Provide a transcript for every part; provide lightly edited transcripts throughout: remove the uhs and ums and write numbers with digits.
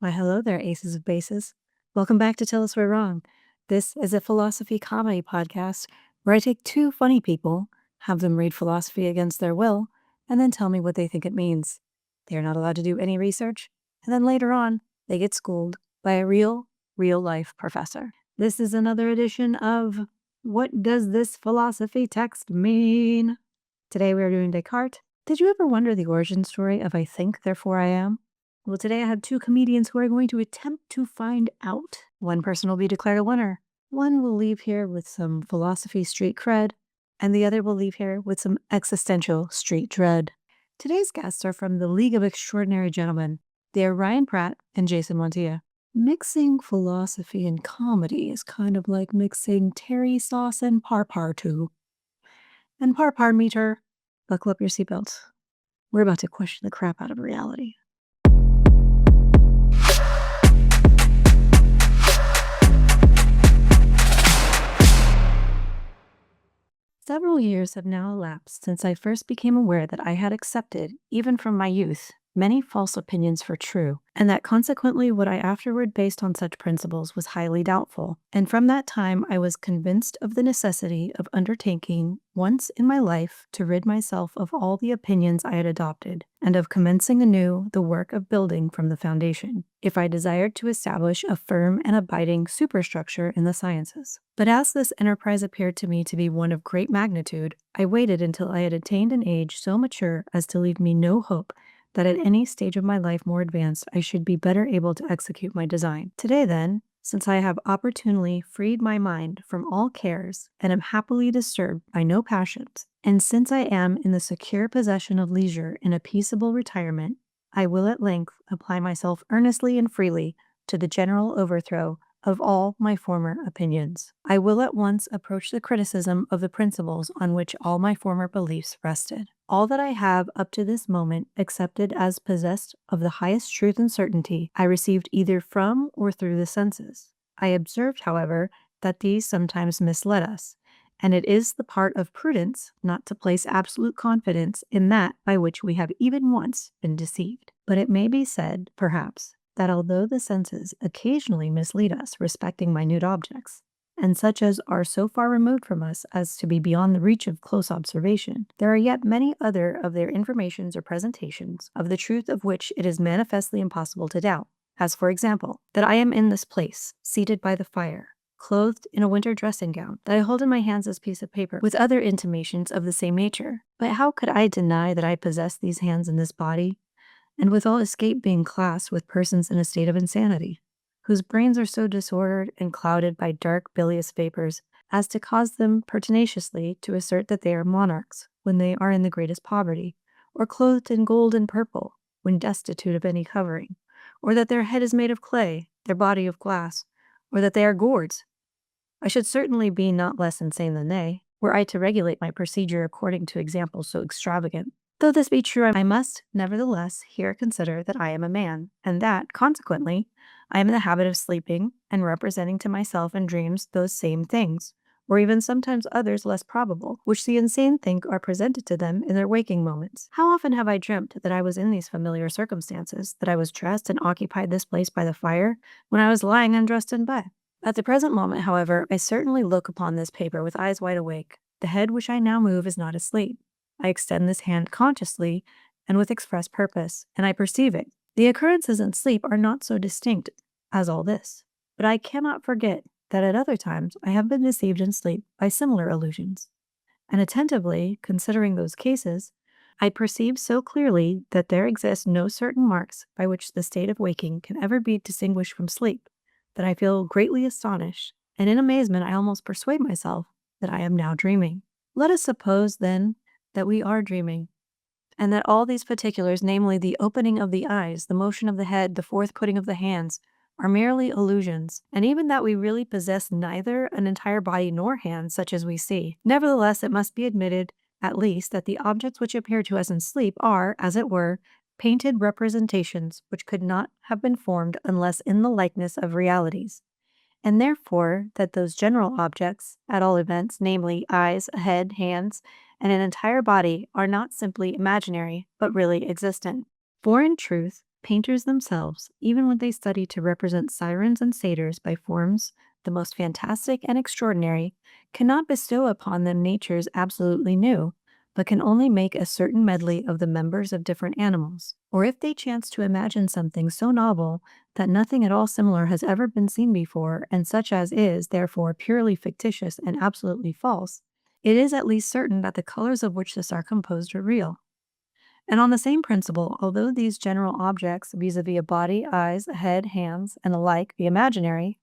Why, hello there, aces of bases. Welcome back to Tell Us We're Wrong. This is a philosophy comedy podcast where I take two funny people, have them read philosophy against their will, and then tell me what they think it means. They are not allowed to do any research, and then later on, they get schooled by a real-life professor. This is another edition of What Does This Philosophy Text Mean? Today we are doing Descartes. Did you ever wonder the origin story of I think, therefore I am? Well, today I have two comedians who are going to attempt to find out. One person will be declared a winner. One will leave here with some philosophy street cred, and the other will leave here with some existential street dread. Today's guests are from the League of Extraordinary Gentlemen. They are Ryan Pratt and Jason Montilla. Mixing philosophy and comedy is kind of like mixing terry sauce and parpartu. And parpar meter, buckle up your seatbelts. We're about to question the crap out of reality. Several years have now elapsed since I first became aware that I had accepted, even from my youth, many false opinions for true, and that consequently what I afterward based on such principles was highly doubtful. And from that time I was convinced of the necessity of undertaking, once in my life, to rid myself of all the opinions I had adopted, and of commencing anew the work of building from the foundation, if I desired to establish a firm and abiding superstructure in the sciences. But as this enterprise appeared to me to be one of great magnitude, I waited until I had attained an age so mature as to leave me no hope that at any stage of my life more advanced I should be better able to execute my design. Today then, since I have opportunely freed my mind from all cares and am happily disturbed by no passions, and since I am in the secure possession of leisure in a peaceable retirement, I will at length apply myself earnestly and freely to the general overthrow of all my former opinions. I will at once approach the criticism of the principles on which all my former beliefs rested. All that I have up to this moment accepted as possessed of the highest truth and certainty, I received either from or through the senses. I observed, however, that these sometimes misled us, and it is the part of prudence not to place absolute confidence in that by which we have even once been deceived. But it may be said, perhaps, that although the senses occasionally mislead us respecting minute objects, and such as are so far removed from us as to be beyond the reach of close observation, there are yet many other of their informations or presentations, of the truth of which it is manifestly impossible to doubt, as for example, that I am in this place, seated by the fire, clothed in a winter dressing gown, that I hold in my hands this piece of paper, with other intimations of the same nature. But how could I deny that I possess these hands and this body, and withal escape being classed with persons in a state of insanity, whose brains are so disordered and clouded by dark bilious vapors as to cause them pertinaciously to assert that they are monarchs when they are in the greatest poverty, or clothed in gold and purple when destitute of any covering, or that their head is made of clay, their body of glass, or that they are gourds? I should certainly be not less insane than they, were I to regulate my procedure according to examples so extravagant. Though this be true, I must nevertheless here consider that I am a man, and that, consequently, I am in the habit of sleeping and representing to myself in dreams those same things, or even sometimes others less probable, which the insane think are presented to them in their waking moments. How often have I dreamt that I was in these familiar circumstances, that I was dressed and occupied this place by the fire, when I was lying undressed in bed? At the present moment, however, I certainly look upon this paper with eyes wide awake. The head which I now move is not asleep. I extend this hand consciously and with express purpose, and I perceive it. The occurrences in sleep are not so distinct as all this, but I cannot forget that at other times I have been deceived in sleep by similar illusions, and attentively considering those cases, I perceive so clearly that there exist no certain marks by which the state of waking can ever be distinguished from sleep, that I feel greatly astonished, and in amazement I almost persuade myself that I am now dreaming. Let us suppose, then, that we are dreaming, and that all these particulars, namely the opening of the eyes, the motion of the head, the forth putting of the hands, are merely illusions, and even that we really possess neither an entire body nor hands such as we see. Nevertheless, it must be admitted, at least, that the objects which appear to us in sleep are, as it were, painted representations which could not have been formed unless in the likeness of realities, and therefore that those general objects, at all events, namely eyes, a head, hands, and an entire body, are not simply imaginary, but really existent. For in truth, Painters themselves, even when they study to represent sirens and satyrs by forms the most fantastic and extraordinary, cannot bestow upon them natures absolutely new, but can only make a certain medley of the members of different animals. Or if they chance to imagine something so novel that nothing at all similar has ever been seen before, and such as is, therefore, purely fictitious and absolutely false, it is at least certain that the colors of which this are composed are real. And on the same principle, although these general objects, vis-a-vis a body, eyes, a head, hands, and the like, be imaginary,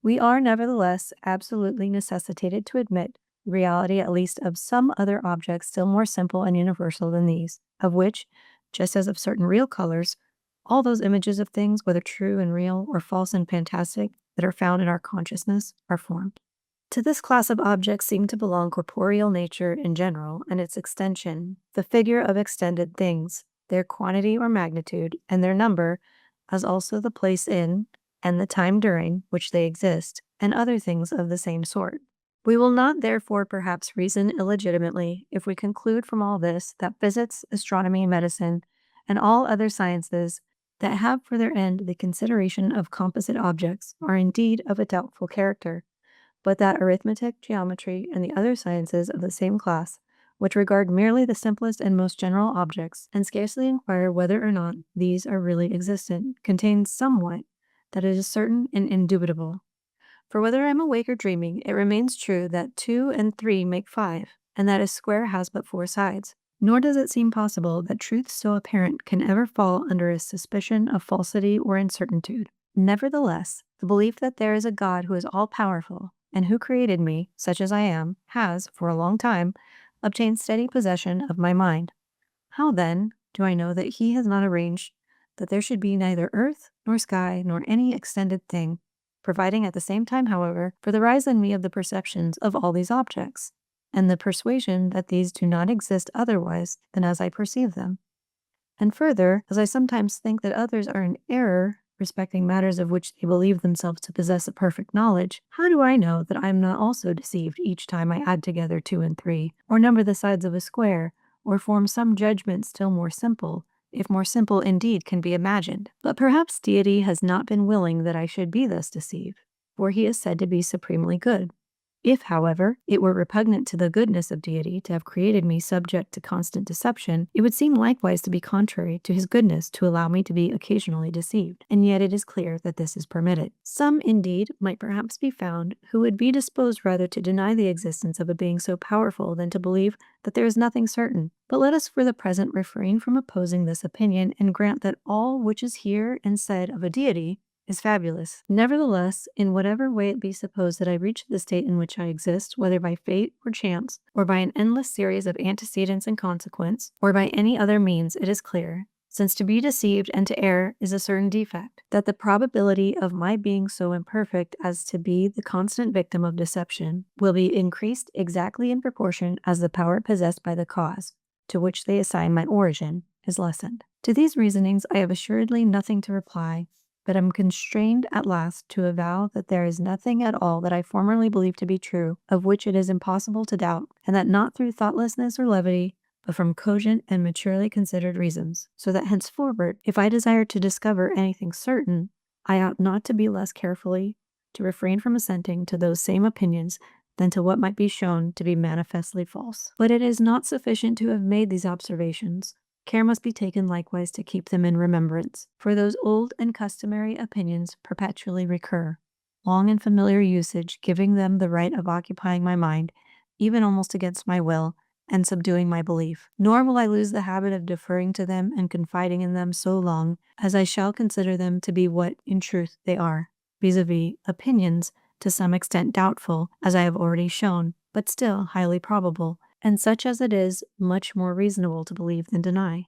we are nevertheless absolutely necessitated to admit the reality at least of some other objects still more simple and universal than these, of which, just as of certain real colors, all those images of things, whether true and real or false and fantastic, that are found in our consciousness, are formed. To this class of objects seem to belong corporeal nature in general and its extension, the figure of extended things, their quantity or magnitude, and their number, as also the place in, and the time during, which they exist, and other things of the same sort. We will not therefore perhaps reason illegitimately if we conclude from all this that physics, astronomy, medicine, and all other sciences that have for their end the consideration of composite objects are indeed of a doubtful character, but that arithmetic, geometry, and the other sciences of the same class, which regard merely the simplest and most general objects, and scarcely inquire whether or not these are really existent, contain somewhat that it is certain and indubitable. For whether I am awake or dreaming, it remains true that 2 and 3 make 5, and that a square has but 4 sides. Nor does it seem possible that truth so apparent can ever fall under a suspicion of falsity or incertitude. Nevertheless, the belief that there is a God who is all-powerful, and who created me, such as I am, has, for a long time, obtained steady possession of my mind. How, then, do I know that he has not arranged that there should be neither earth, nor sky, nor any extended thing, providing at the same time, however, for the rise in me of the perceptions of all these objects, and the persuasion that these do not exist otherwise than as I perceive them? And further, as I sometimes think that others are in error respecting matters of which they believe themselves to possess a perfect knowledge, how do I know that I am not also deceived each time I add together 2 and 3, or number the sides of a square, or form some judgment still more simple, if more simple indeed can be imagined? But perhaps deity has not been willing that I should be thus deceived, for he is said to be supremely good. If, however, it were repugnant to the goodness of deity to have created me subject to constant deception, it would seem likewise to be contrary to his goodness to allow me to be occasionally deceived, and yet it is clear that this is permitted. Some, indeed, might perhaps be found who would be disposed rather to deny the existence of a being so powerful than to believe that there is nothing certain. But let us for the present refrain from opposing this opinion, and grant that all which is here and said of a deity is fabulous. Nevertheless, in whatever way it be supposed that I reach the state in which I exist, whether by fate or chance, or by an endless series of antecedents and consequents, or by any other means, it is clear, since to be deceived and to err is a certain defect, that the probability of my being so imperfect as to be the constant victim of deception will be increased exactly in proportion as the power possessed by the cause, to which they assign my origin, is lessened. To these reasonings I have assuredly nothing to reply, but am constrained at last to avow that there is nothing at all that I formerly believed to be true, of which it is impossible to doubt, and that not through thoughtlessness or levity, but from cogent and maturely considered reasons, so that henceforward, if I desire to discover anything certain, I ought not to be less carefully to refrain from assenting to those same opinions than to what might be shown to be manifestly false. But it is not sufficient to have made these observations. Care must be taken likewise to keep them in remembrance, for those old and customary opinions perpetually recur, long and familiar usage giving them the right of occupying my mind, even almost against my will, and subduing my belief. Nor will I lose the habit of deferring to them and confiding in them so long as I shall consider them to be what in truth they are, vis-a-vis opinions to some extent doubtful, as I have already shown, but still highly probable, and such as it is much more reasonable to believe than deny.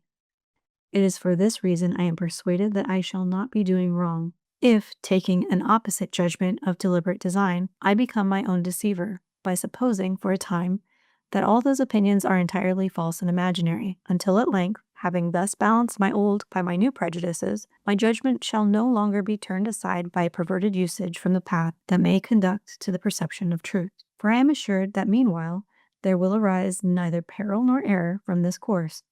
It is for this reason I am persuaded that I shall not be doing wrong, if, taking an opposite judgment of deliberate design, I become my own deceiver, by supposing, for a time, that all those opinions are entirely false and imaginary, until at length, having thus balanced my old by my new prejudices, my judgment shall no longer be turned aside by a perverted usage from the path that may conduct to the perception of truth. For I am assured that meanwhile there will arise neither peril nor error from this course,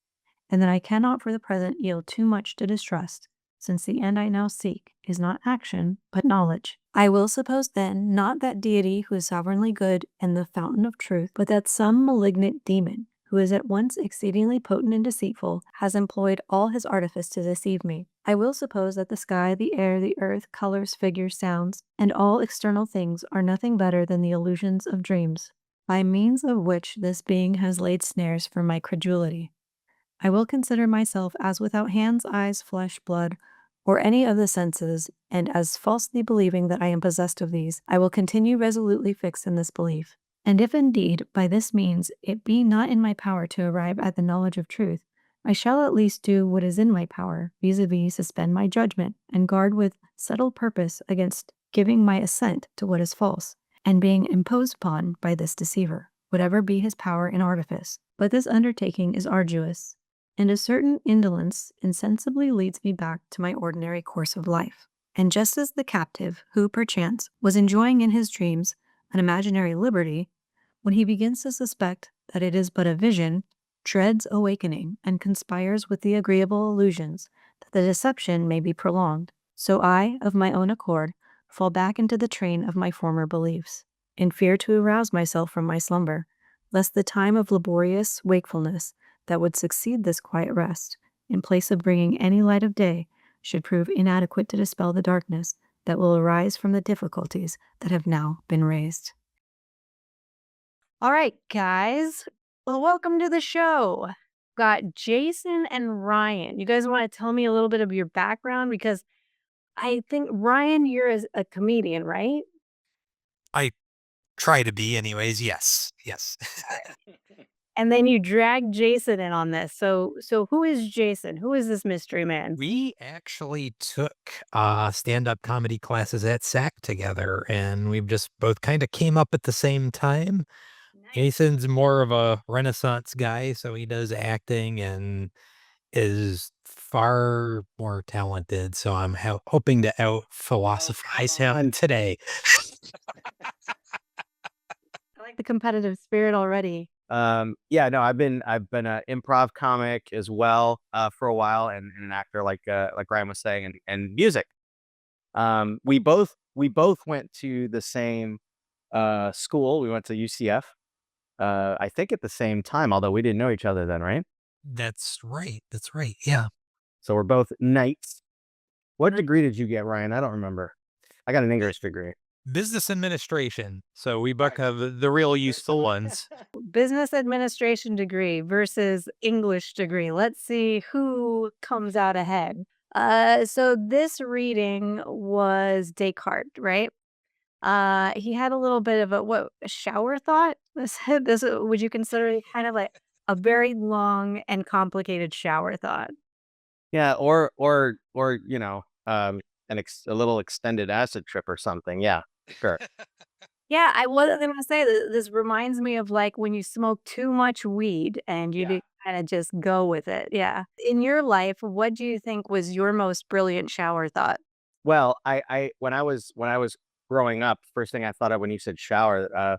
and that I cannot for the present yield too much to distrust, since the end I now seek is not action, but knowledge. I will suppose then not that deity who is sovereignly good and the fountain of truth, but that some malignant demon, who is at once exceedingly potent and deceitful, has employed all his artifice to deceive me. I will suppose that the sky, the air, the earth, colors, figures, sounds, and all external things are nothing better than the illusions of dreams, by means of which this being has laid snares for my credulity. I will consider myself as without hands, eyes, flesh, blood, or any of the senses, and as falsely believing that I am possessed of these, I will continue resolutely fixed in this belief. And if indeed, by this means, it be not in my power to arrive at the knowledge of truth, I shall at least do what is in my power, viz., suspend my judgment, and guard with settled purpose against giving my assent to what is false, and being imposed upon by this deceiver, whatever be his power and artifice. But this undertaking is arduous, and a certain indolence insensibly leads me back to my ordinary course of life. And just as the captive, who, perchance, was enjoying in his dreams an imaginary liberty, when he begins to suspect that it is but a vision, dreads awakening and conspires with the agreeable illusions that the deception may be prolonged, so I, of my own accord, fall back into the train of my former beliefs, in fear to arouse myself from my slumber, lest the time of laborious wakefulness that would succeed this quiet rest, in place of bringing any light of day, should prove inadequate to dispel the darkness that will arise from the difficulties that have now been raised. All right, guys, well, welcome to the show. Got Jason and Ryan. You guys want to tell me a little bit of your background? Because I think, Ryan, you're a comedian, right? I try to be anyways. Yes. Yes. And then you drag Jason in on this. So who is Jason? Who is this mystery man? We actually took stand-up comedy classes at SAC together, and we've just both kind of came up at the same time. Nice. Jason's more of a Renaissance guy, so he does acting and is far more talented. So I'm hoping to out philosophize him today. I like the competitive spirit already. Yeah, no, I've been an improv comic as well for a while, and an actor like Ryan was saying, and music. We both went to the same school. We went to UCF. I think at the same time, although we didn't know each other then, right? That's right. That's right. Yeah. So we're both knights. What degree did you get, Ryan? I don't remember. I got an English degree. Business administration. So we both have the real useful ones. Business administration degree versus English degree. Let's see who comes out ahead. So this reading was Descartes, right? He had a little bit of a shower thought. This would you consider it kind of like a very long and complicated shower thought? Yeah, or a little extended acid trip or something. Yeah, sure. Yeah, I wasn't gonna say that this reminds me of, like, when you smoke too much weed and you Yeah. kinda just go with it, yeah. In your life, what do you think was your most brilliant shower thought? Well, I when I was growing up, first thing I thought of when you said shower,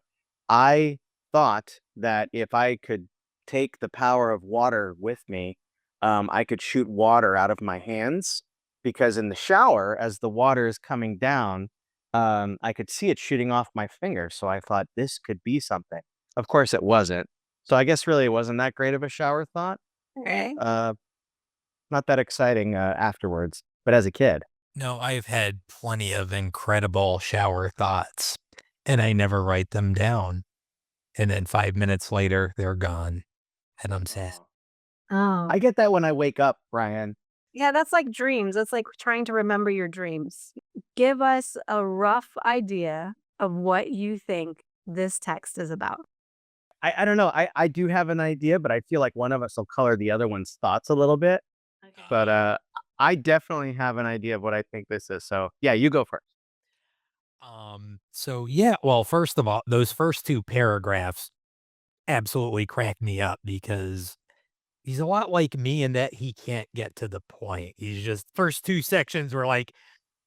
I thought that if I could take the power of water with me, I could shoot water out of my hands, because in the shower, as the water is coming down, I could see it shooting off my finger. So I thought this could be something. Of course, it wasn't. So I guess really it wasn't that great of a shower thought. Okay. Not that exciting afterwards, but as a kid. No, I've had plenty of incredible shower thoughts, and I never write them down. And then 5 minutes later, they're gone, and I'm sad. Oh. I get that when I wake up, Brian. Yeah, that's like dreams, that's like trying to remember your dreams. Give us a rough idea of what you think this text is about. I don't know. I do have an idea, but I feel like one of us will color the other one's thoughts a little bit. Okay. But I definitely have an idea of what I think this is. So yeah, you go first. So yeah, well, first of all, those first 2 paragraphs absolutely cracked me up because he's a lot like me in that he can't get to the point. He's just first 2 sections were like,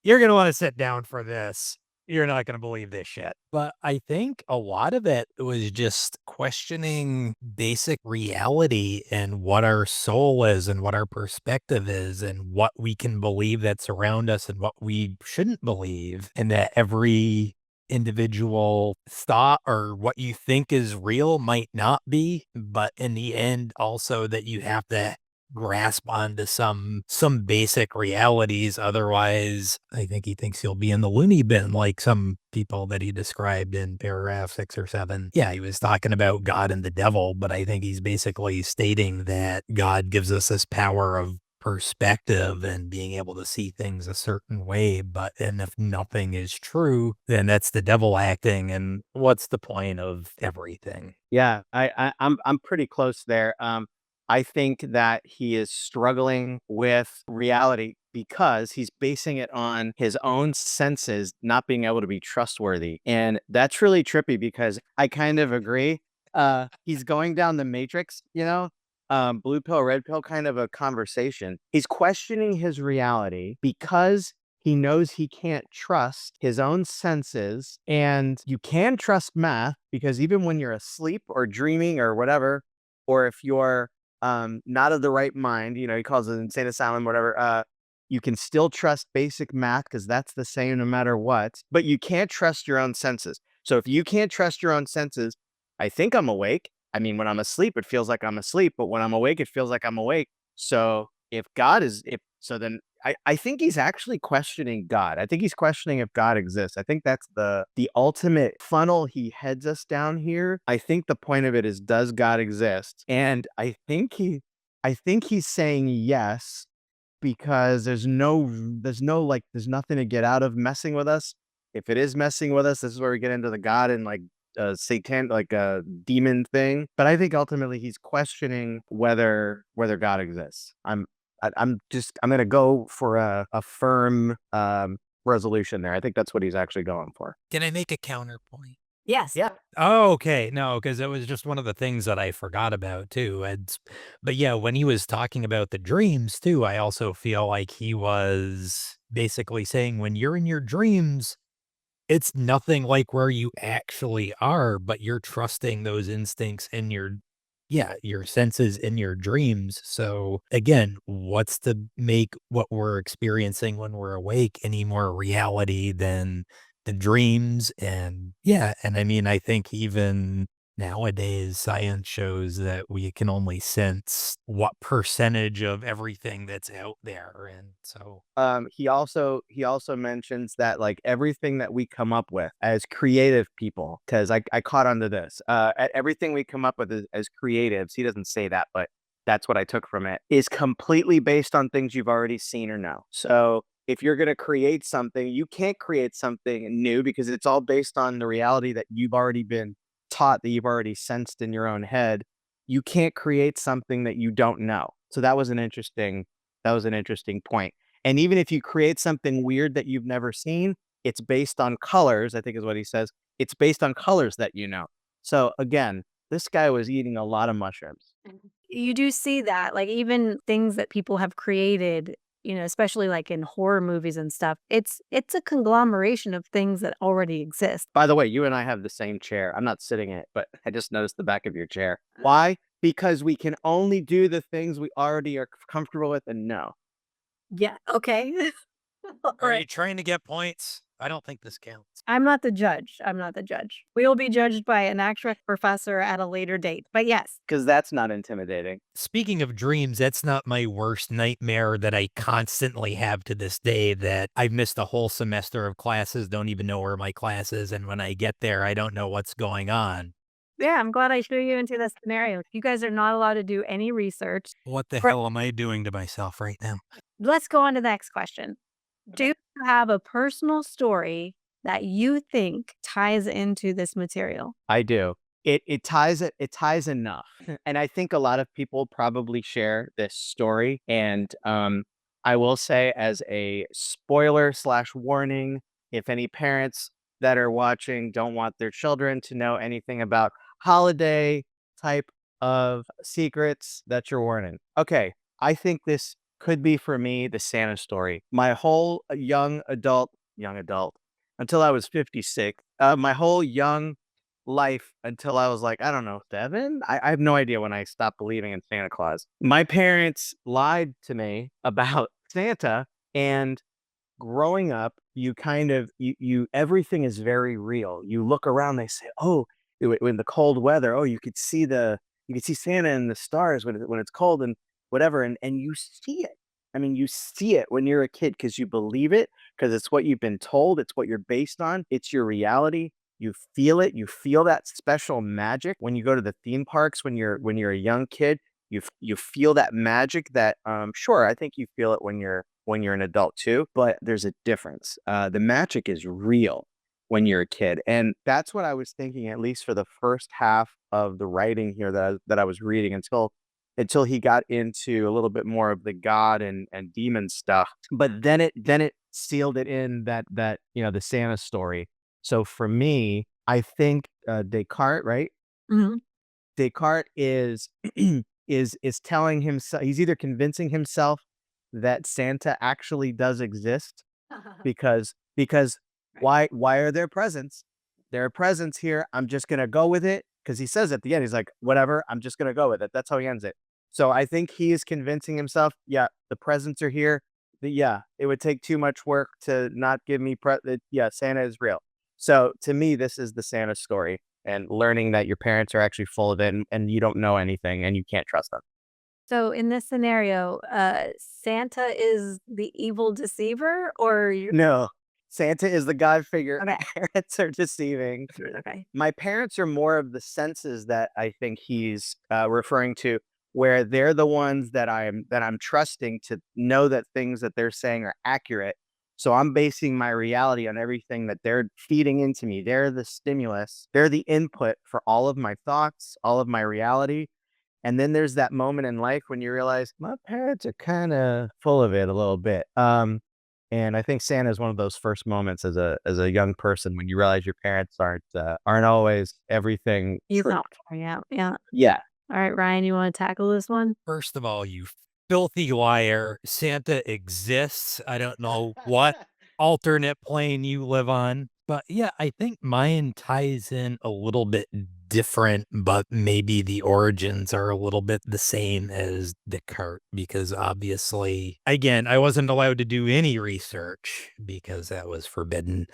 "You're gonna wanna sit down for this." You're not going to believe this shit. But I think a lot of it was just questioning basic reality and what our soul is and what our perspective is and what we can believe that's around us and what we shouldn't believe. And that every individual thought or what you think is real might not be, but in the end, also that you have to grasp onto some basic realities. Otherwise, I think he thinks he'll be in the loony bin like some people that he described in paragraph 6 or 7. Yeah, he was talking about God and the devil, but I think he's basically stating that God gives us this power of perspective and being able to see things a certain way, and if nothing is true, then that's the devil acting, and what's the point of everything? Yeah, I'm pretty close there. I think that he is struggling with reality because he's basing it on his own senses not being able to be trustworthy. And that's really trippy because I kind of agree. He's going down the matrix, blue pill, red pill kind of a conversation. He's questioning his reality because he knows he can't trust his own senses. And you can trust math because even when you're asleep or dreaming or whatever, or if you're not of the right mind, he calls it insane asylum, whatever, you can still trust basic math because that's the same no matter what, but you can't trust your own senses. So if you can't trust your own senses, I think I'm awake. I mean, when I'm asleep, it feels like I'm asleep, but when I'm awake, it feels like I'm awake. So if God is, if so, then I think he's actually questioning God. I think he's questioning if God exists. I think that's the ultimate funnel he heads us down here. I think the point of it is, does God exist? And I think he's saying yes because there's nothing to get out of messing with us. If it is messing with us, this is where we get into the God and like satan, like a demon thing. But I think ultimately he's questioning whether God exists. I'm gonna go for a firm resolution there. I think that's what he's actually going for. Can I make a counterpoint? Yes. Yeah. Oh, okay. No, because it was just one of the things that I forgot about too. But yeah, when he was talking about the dreams too, I also feel like he was basically saying when you're in your dreams, it's nothing like where you actually are, but you're trusting those instincts in your senses in your dreams. So again, what's to make what we're experiencing when we're awake any more reality than the dreams? And yeah, and I mean, I think even nowadays science shows that we can only sense what percentage of everything that's out there. And so He also mentions that like everything that we come up with as creative people, because I caught onto this. Everything we come up with as creatives, he doesn't say that, but that's what I took from it, is completely based on things you've already seen or know. So if you're gonna create something, you can't create something new because it's all based on the reality that you've already been taught, that you've already sensed in your own head. You can't create something that you don't know. So that was an interesting point. And even if you create something weird that you've never seen, it's based on colors, I think is what he says. It's based on colors that you know. So again, this guy was eating a lot of mushrooms. You do see that, like, even things that people have created, especially, like, in horror movies and stuff, it's a conglomeration of things that already exist. By the way, you and I have the same chair. I'm not sitting in it, but I just noticed the back of your chair. Why? Because we can only do the things we already are comfortable with and know. Yeah, okay. are you Alright. trying to get points? I don't think this counts. I'm not the judge, I'm not the judge. We will be judged by an actual professor at a later date, but yes. Because that's not intimidating. Speaking of dreams, that's not my worst nightmare that I constantly have to this day, that I've missed a whole semester of classes, don't even know where my class is, and when I get there, I don't know what's going on. Yeah, I'm glad I threw you into this scenario. You guys are not allowed to do any research. What the For hell am I doing to myself right now? Let's go on to the next question. Do you have a personal story that you think ties into this material? I do. It ties enough. And I think a lot of people probably share this story. And I will say, as a spoiler slash warning, if any parents that are watching don't want their children to know anything about holiday type of secrets, that's your warning. Okay, I think this could be for me the Santa story. My whole young adult until I was 56. My whole young life until I was like, I don't know, 7? I have no idea when I stopped believing in Santa Claus. My parents lied to me about Santa, and growing up, you kind of you everything is very real. You look around, they say, "Oh, in the cold weather, oh, you could see Santa and the stars when it's cold and whatever," and you see it. I mean, you see it when you're a kid because you believe it, because it's what you've been told, it's what you're based on, it's your reality. You feel it. You feel that special magic when you go to the theme parks when you're a young kid. You feel that magic that sure, I think you feel it when you're an adult too, but there's a difference. The magic is real when you're a kid, and that's what I was thinking, at least for the first half of the writing here that I was reading until he got into a little bit more of the god and demon stuff. But then it sealed it in that the Santa story. So for me, I think Descartes, right? Mhm. Descartes is is telling himself, he's either convincing himself that Santa actually does exist because why are there presents? There are presents here. I'm just gonna go with it because he says at the end, he's like, whatever, I'm just gonna go with it. That's how he ends it. So I think he is convincing himself, yeah, the presents are here. Yeah, it would take too much work to not give me yeah, Santa is real. So to me, this is the Santa story and learning that your parents are actually full of it and you don't know anything and you can't trust them. So in this scenario, Santa is the evil deceiver or you No, Santa is the God figure. okay, Parents are deceiving. okay. My parents are more of the senses that I think he's referring to, where they're the ones that I'm trusting to know that things that they're saying are accurate. So I'm basing my reality on everything that they're feeding into me. They're the stimulus. They're the input for all of my thoughts, all of my reality. And then there's that moment in life when you realize my parents are kind of full of it a little bit. And I think Santa is one of those first moments as a young person when you realize your parents aren't always everything He's true. not far out. Yeah. Yeah. All right, Ryan, you want to tackle this one? First of all, you filthy liar, Santa exists. I don't know what alternate plane you live on. But yeah, I think mine ties in a little bit different, but maybe the origins are a little bit the same as Descartes, because obviously, again, I wasn't allowed to do any research because that was forbidden.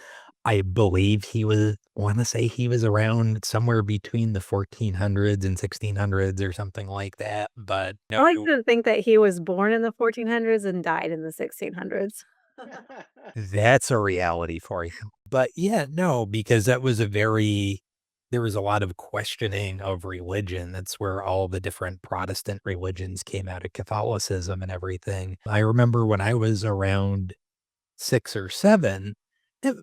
I believe he was, want to say he was around somewhere between the 1400s and 1600s or something like that. But I like no, to think that he was born in the 1400s and died in the 1600s. that's a reality for you. But yeah, no, because that was there was a lot of questioning of religion. That's where all the different Protestant religions came out of Catholicism and everything. I remember when I was around 6 or 7,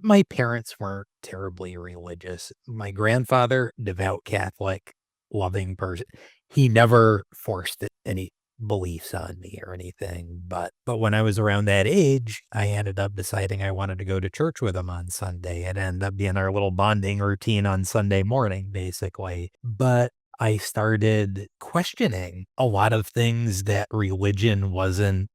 my parents weren't terribly religious. My grandfather, devout Catholic, loving person. He never forced any beliefs on me or anything, but when I was around that age, I ended up deciding I wanted to go to church with him on Sunday. It ended up being our little bonding routine on Sunday morning, basically. But I started questioning a lot of things that religion wasn't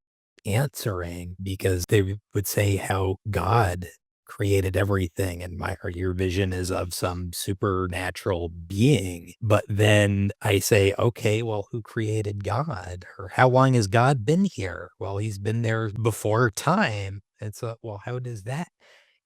answering, because they would say how God created everything and my or your vision is of some supernatural being. But then I say, okay, well, who created God? Or how long has God been here? Well, he's been there before time. And so, well, how does that?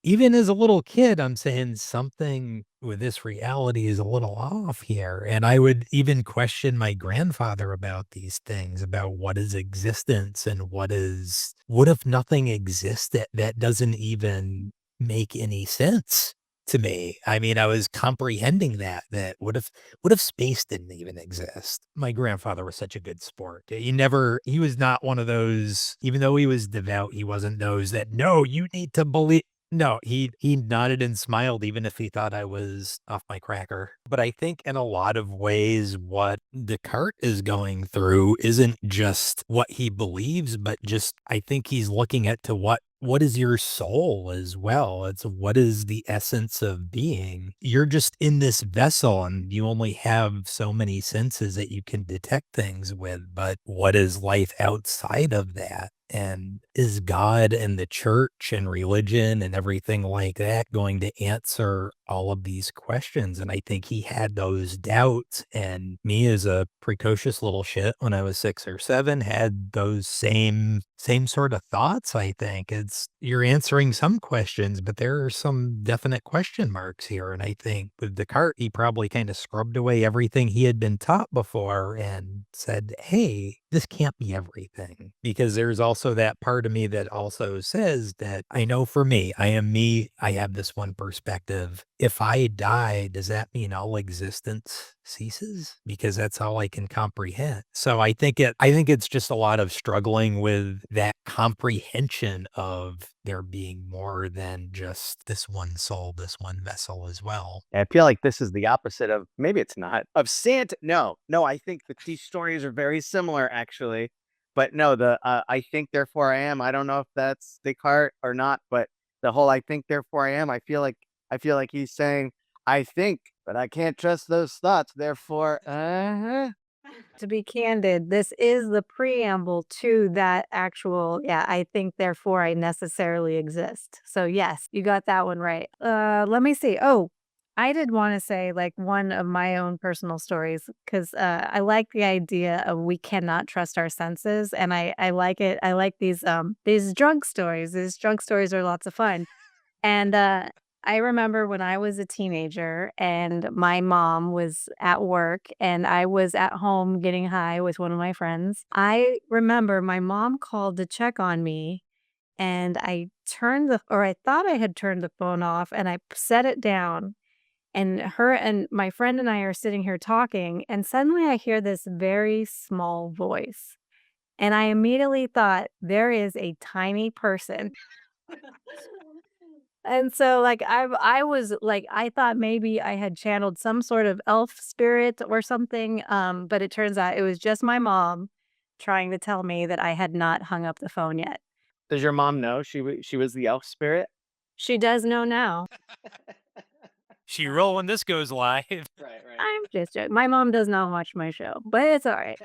Even as a little kid, I'm saying something with this reality is a little off here. And I would even question my grandfather about these things, about what is existence and what if nothing exists that doesn't even make any sense to me. I mean, I was comprehending that what if space didn't even exist? My grandfather was such a good sport. He was not one of those, even though he was devout, he wasn't those that, no, you need to believe. No, he nodded and smiled even if he thought I was off my cracker. But I think in a lot of ways, what Descartes is going through isn't just what he believes, but just I think he's looking at to what is your soul as well. It's what is the essence of being. You're just in this vessel and you only have so many senses that you can detect things with. But what is life outside of that? And is God and the church and religion and everything like that going to answer all of these questions? And I think he had those doubts. And me as a precocious little shit when I was 6 or 7 had those same sort of thoughts, I think. You're answering some questions, but there are some definite question marks here. And I think with Descartes, he probably kind of scrubbed away everything he had been taught before and said, hey, this can't be everything. Because there's also that part of me that also says that I know for me, I am me, I have this one perspective. If I die, does that mean all existence ceases? Because that's all I can comprehend. So I think it's just a lot of struggling with that comprehension of there being more than just this one soul, this one vessel as well. I feel like this is the opposite of, maybe it's not, of Santa. No, I think that these stories are very similar, actually. But no, I think, therefore I am. I don't know if that's Descartes or not, but the whole I think, therefore I am, I feel like he's saying, I think, but I can't trust those thoughts. Therefore, To be candid, this is the preamble to that actual, yeah, I think therefore I necessarily exist. So yes, you got that one right. Let me see. Oh, I did want to say like one of my own personal stories because I like the idea of we cannot trust our senses, and I like it. I like these drunk stories. These drunk stories are lots of fun. And, I remember when I was a teenager and my mom was at work and I was at home getting high with one of my friends. I remember my mom called to check on me and I thought I had turned the phone off and I set it down and her and my friend and I are sitting here talking and suddenly I hear this very small voice. And I immediately thought there is a tiny person. And so, like, I was like, I thought maybe I had channeled some sort of elf spirit or something, but it turns out it was just my mom trying to tell me that I had not hung up the phone yet. does your mom know she was the elf spirit? She does know now. She roll when this goes live. Right, right. I'm just joking. My mom does not watch my show, but it's all right.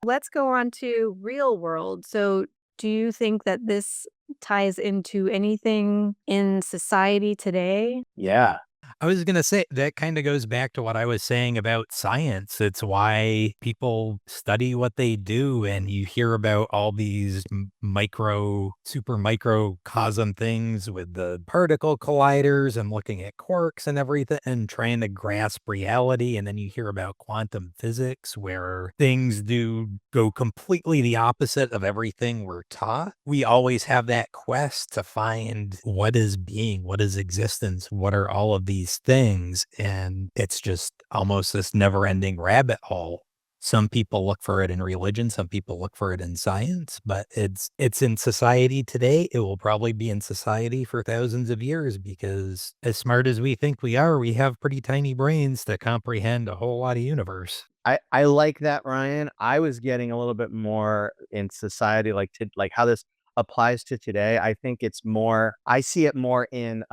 Let's go on to real world. So, do you think that this ties into anything in society today? Yeah. I was gonna say, that kinda goes back to what I was saying about science. It's why people study what they do, and you hear about all these super microcosm things with the particle colliders and looking at quarks and everything and trying to grasp reality, and then you hear about quantum physics where things do go completely the opposite of everything we're taught. We always have that quest to find what is being, what is existence, what are all of these things, and it's just almost this never-ending rabbit hole. Some people look for it in religion, some people look for it in science, but it's in society today. It will probably be in society for thousands of years because as smart as we think we are, we have pretty tiny brains to comprehend a whole lot of universe. I like that, Ryan. I was getting a little bit more in society, like how this applies to today. I think it's more, I see it more in,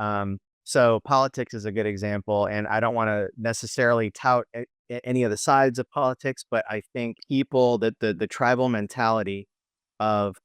so politics is a good example, and I don't want to necessarily tout any of the sides of politics, but I think people that the tribal mentality of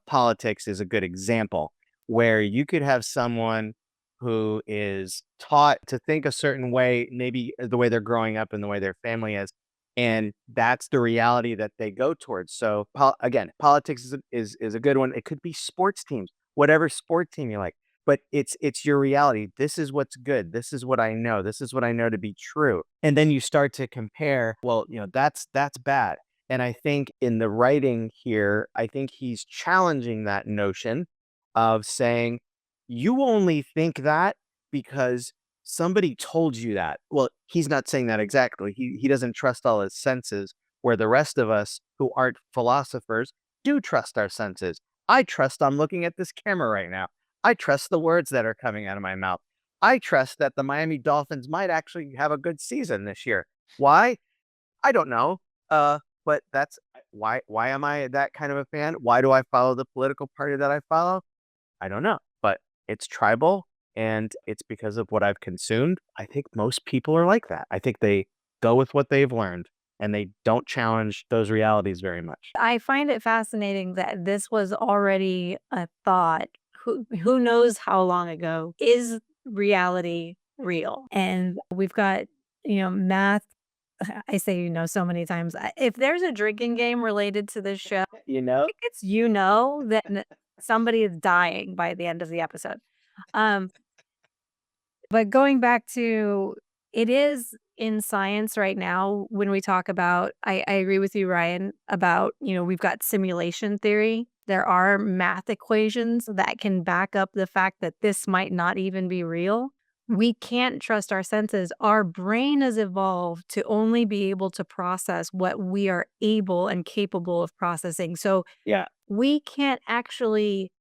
politics is a good example where you could have someone who is taught to think a certain way, maybe the way they're growing up and the way their family is, and that's the reality that they go towards. So again, politics is a good one. It could be sports teams, whatever sport team you like, but it's your reality. This is what's good. This is what I know. This is what I know to be true. And then you start to compare, well, that's bad. And I think in the writing here, I think he's challenging that notion of saying, you only think that because somebody told you that. Well, he's not saying that exactly. He doesn't trust all his senses, where the rest of us who aren't philosophers do trust our senses. I trust I'm looking at this camera right now. I trust the words that are coming out of my mouth. I trust that the Miami Dolphins might actually have a good season this year. Why? I don't know. But that's why am I that kind of a fan? Why do I follow the political party that I follow? I don't know, but it's tribal and it's because of what I've consumed. I think most people are like that. I think they go with what they've learned and they don't challenge those realities very much. I find it fascinating that this was already a thought. Who knows how long ago? Is reality real? And we've got, math. I say so many times. If there's a drinking game related to this show, You know? think it's that somebody is dying by the end of the episode. Um, but going back to it is in science right now when we talk about I agree with you, Ryan, about, we've got simulation theory. There are math equations that can back up the fact that this might not even be real. We can't trust our senses. Our brain has evolved to only be able to process what we are able and capable of processing. So Yeah. we can't actually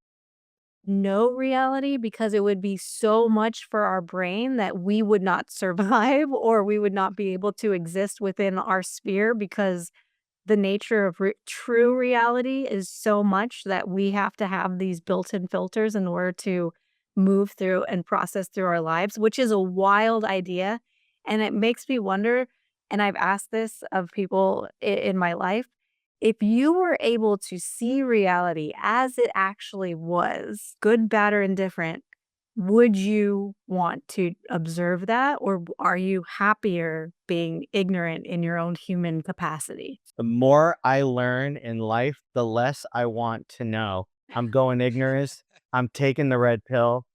know reality because it would be so much for our brain that we would not survive or we would not be able to exist within our sphere because the nature of true reality is so much that we have to have these built-in filters in order to move through and process through our lives, which is a wild idea. And it makes me wonder, and I've asked this of people in my life, if you were able to see reality as it actually was, good, bad, or indifferent, would you want to observe that, or are you happier being ignorant in your own human capacity? The more I learn in life, the less I want to know. I'm going ignorance. I'm taking the red pill,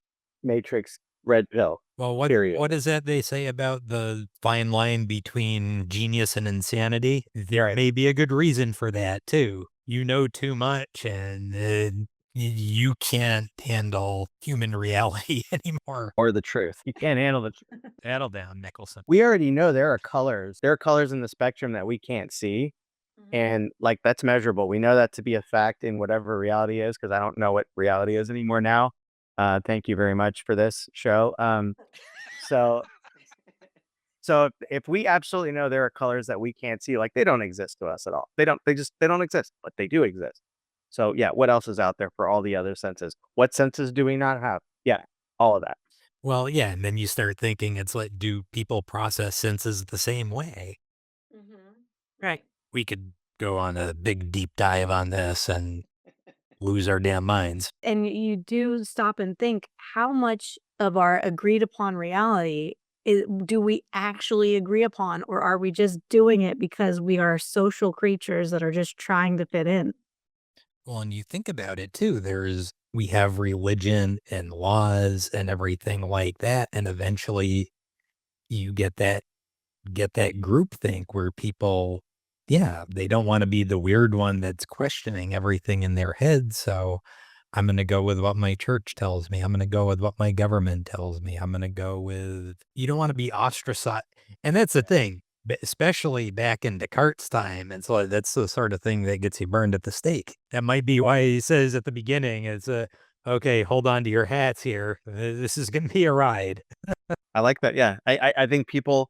Matrix red pill. Well, Period. what is that they say about the fine line between genius and insanity? There may be a good reason for that too. You know too much and you can't handle human reality anymore. Or the truth. You can't handle the truth. That'll down, Nicholson. We already know there are colors. There are colors in the spectrum that we can't see. And like that's measurable. We know that to be a fact in whatever reality is, because I don't know what reality is anymore now. Thank you very much for this show. So if we absolutely know there are colors that we can't see, like they don't exist to us at all. They don't exist, but they do exist. So yeah, what else is out there for all the other senses? What senses do we not have? Yeah, all of that. Well, yeah, and then you start thinking it's like, do people process senses the same way? Right. We could go on a big deep dive on this and lose our damn minds. And you do stop and think how much of our agreed upon reality do we actually agree upon, or are we just doing it because we are social creatures that are just trying to fit in? Well, and you think about it too, we have religion and laws and everything like that. And eventually you get that group think where people, yeah, they don't want to be the weird one that's questioning everything in their head. So I'm going to go with what my church tells me. I'm going to go with what my government tells me. I'm going to go with, you don't want to be ostracized. And that's the thing, especially back in Descartes' time. And so that's the sort of thing that gets you burned at the stake. That might be why he says at the beginning, it's okay, hold on to your hats here. This is going to be a ride. I like that. Yeah, I think people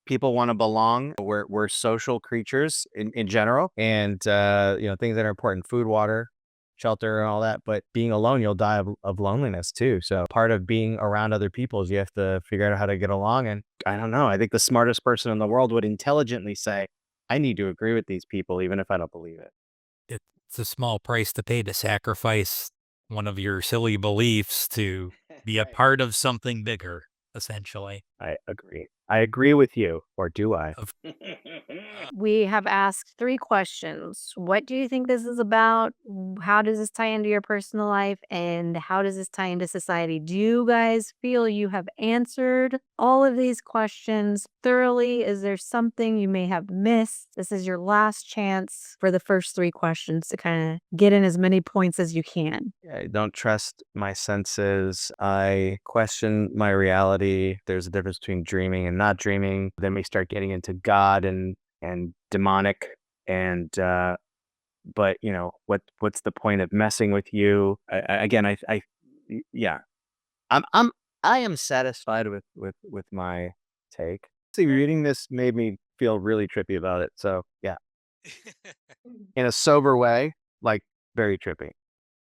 want to belong. We're social creatures in general, and things that are important: food, water, shelter, and all that. But being alone, you'll die of loneliness too. So part of being around other people is you have to figure out how to get along. And I don't know. I think the smartest person in the world would intelligently say, "I need to agree with these people, even if I don't believe it." It's a small price to pay to sacrifice one of your silly beliefs to be a Right. part of something bigger, essentially. I agree. I agree with you, or do I? Of We have asked 3 questions. What do you think this is about? How does this tie into your personal life? And how does this tie into society? Do you guys feel you have answered all of these questions thoroughly? Is there something you may have missed? This is your last chance for the first 3 questions to kind of get in as many points as you can. I don't trust my senses. I question my reality. There's a difference between dreaming and not dreaming. Then we start getting into God and demonic and but what's the point of messing with you? Again, yeah. I am satisfied with my take. See, reading this made me feel really trippy about it. So yeah, in a sober way, like very trippy.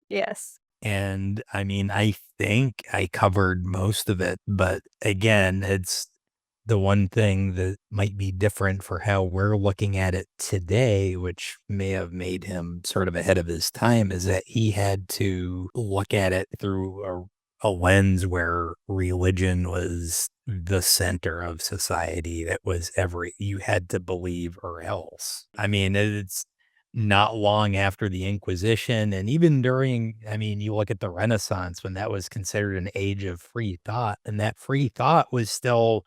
Yes. And I mean, I think I covered most of it, but again, the one thing that might be different for how we're looking at it today, which may have made him sort of ahead of his time, is that he had to look at it through a lens where religion was the center of society. That was you had to believe or else. I mean, it's not long after the Inquisition, and even during, I mean, you look at the Renaissance when that was considered an age of free thought, and that free thought was still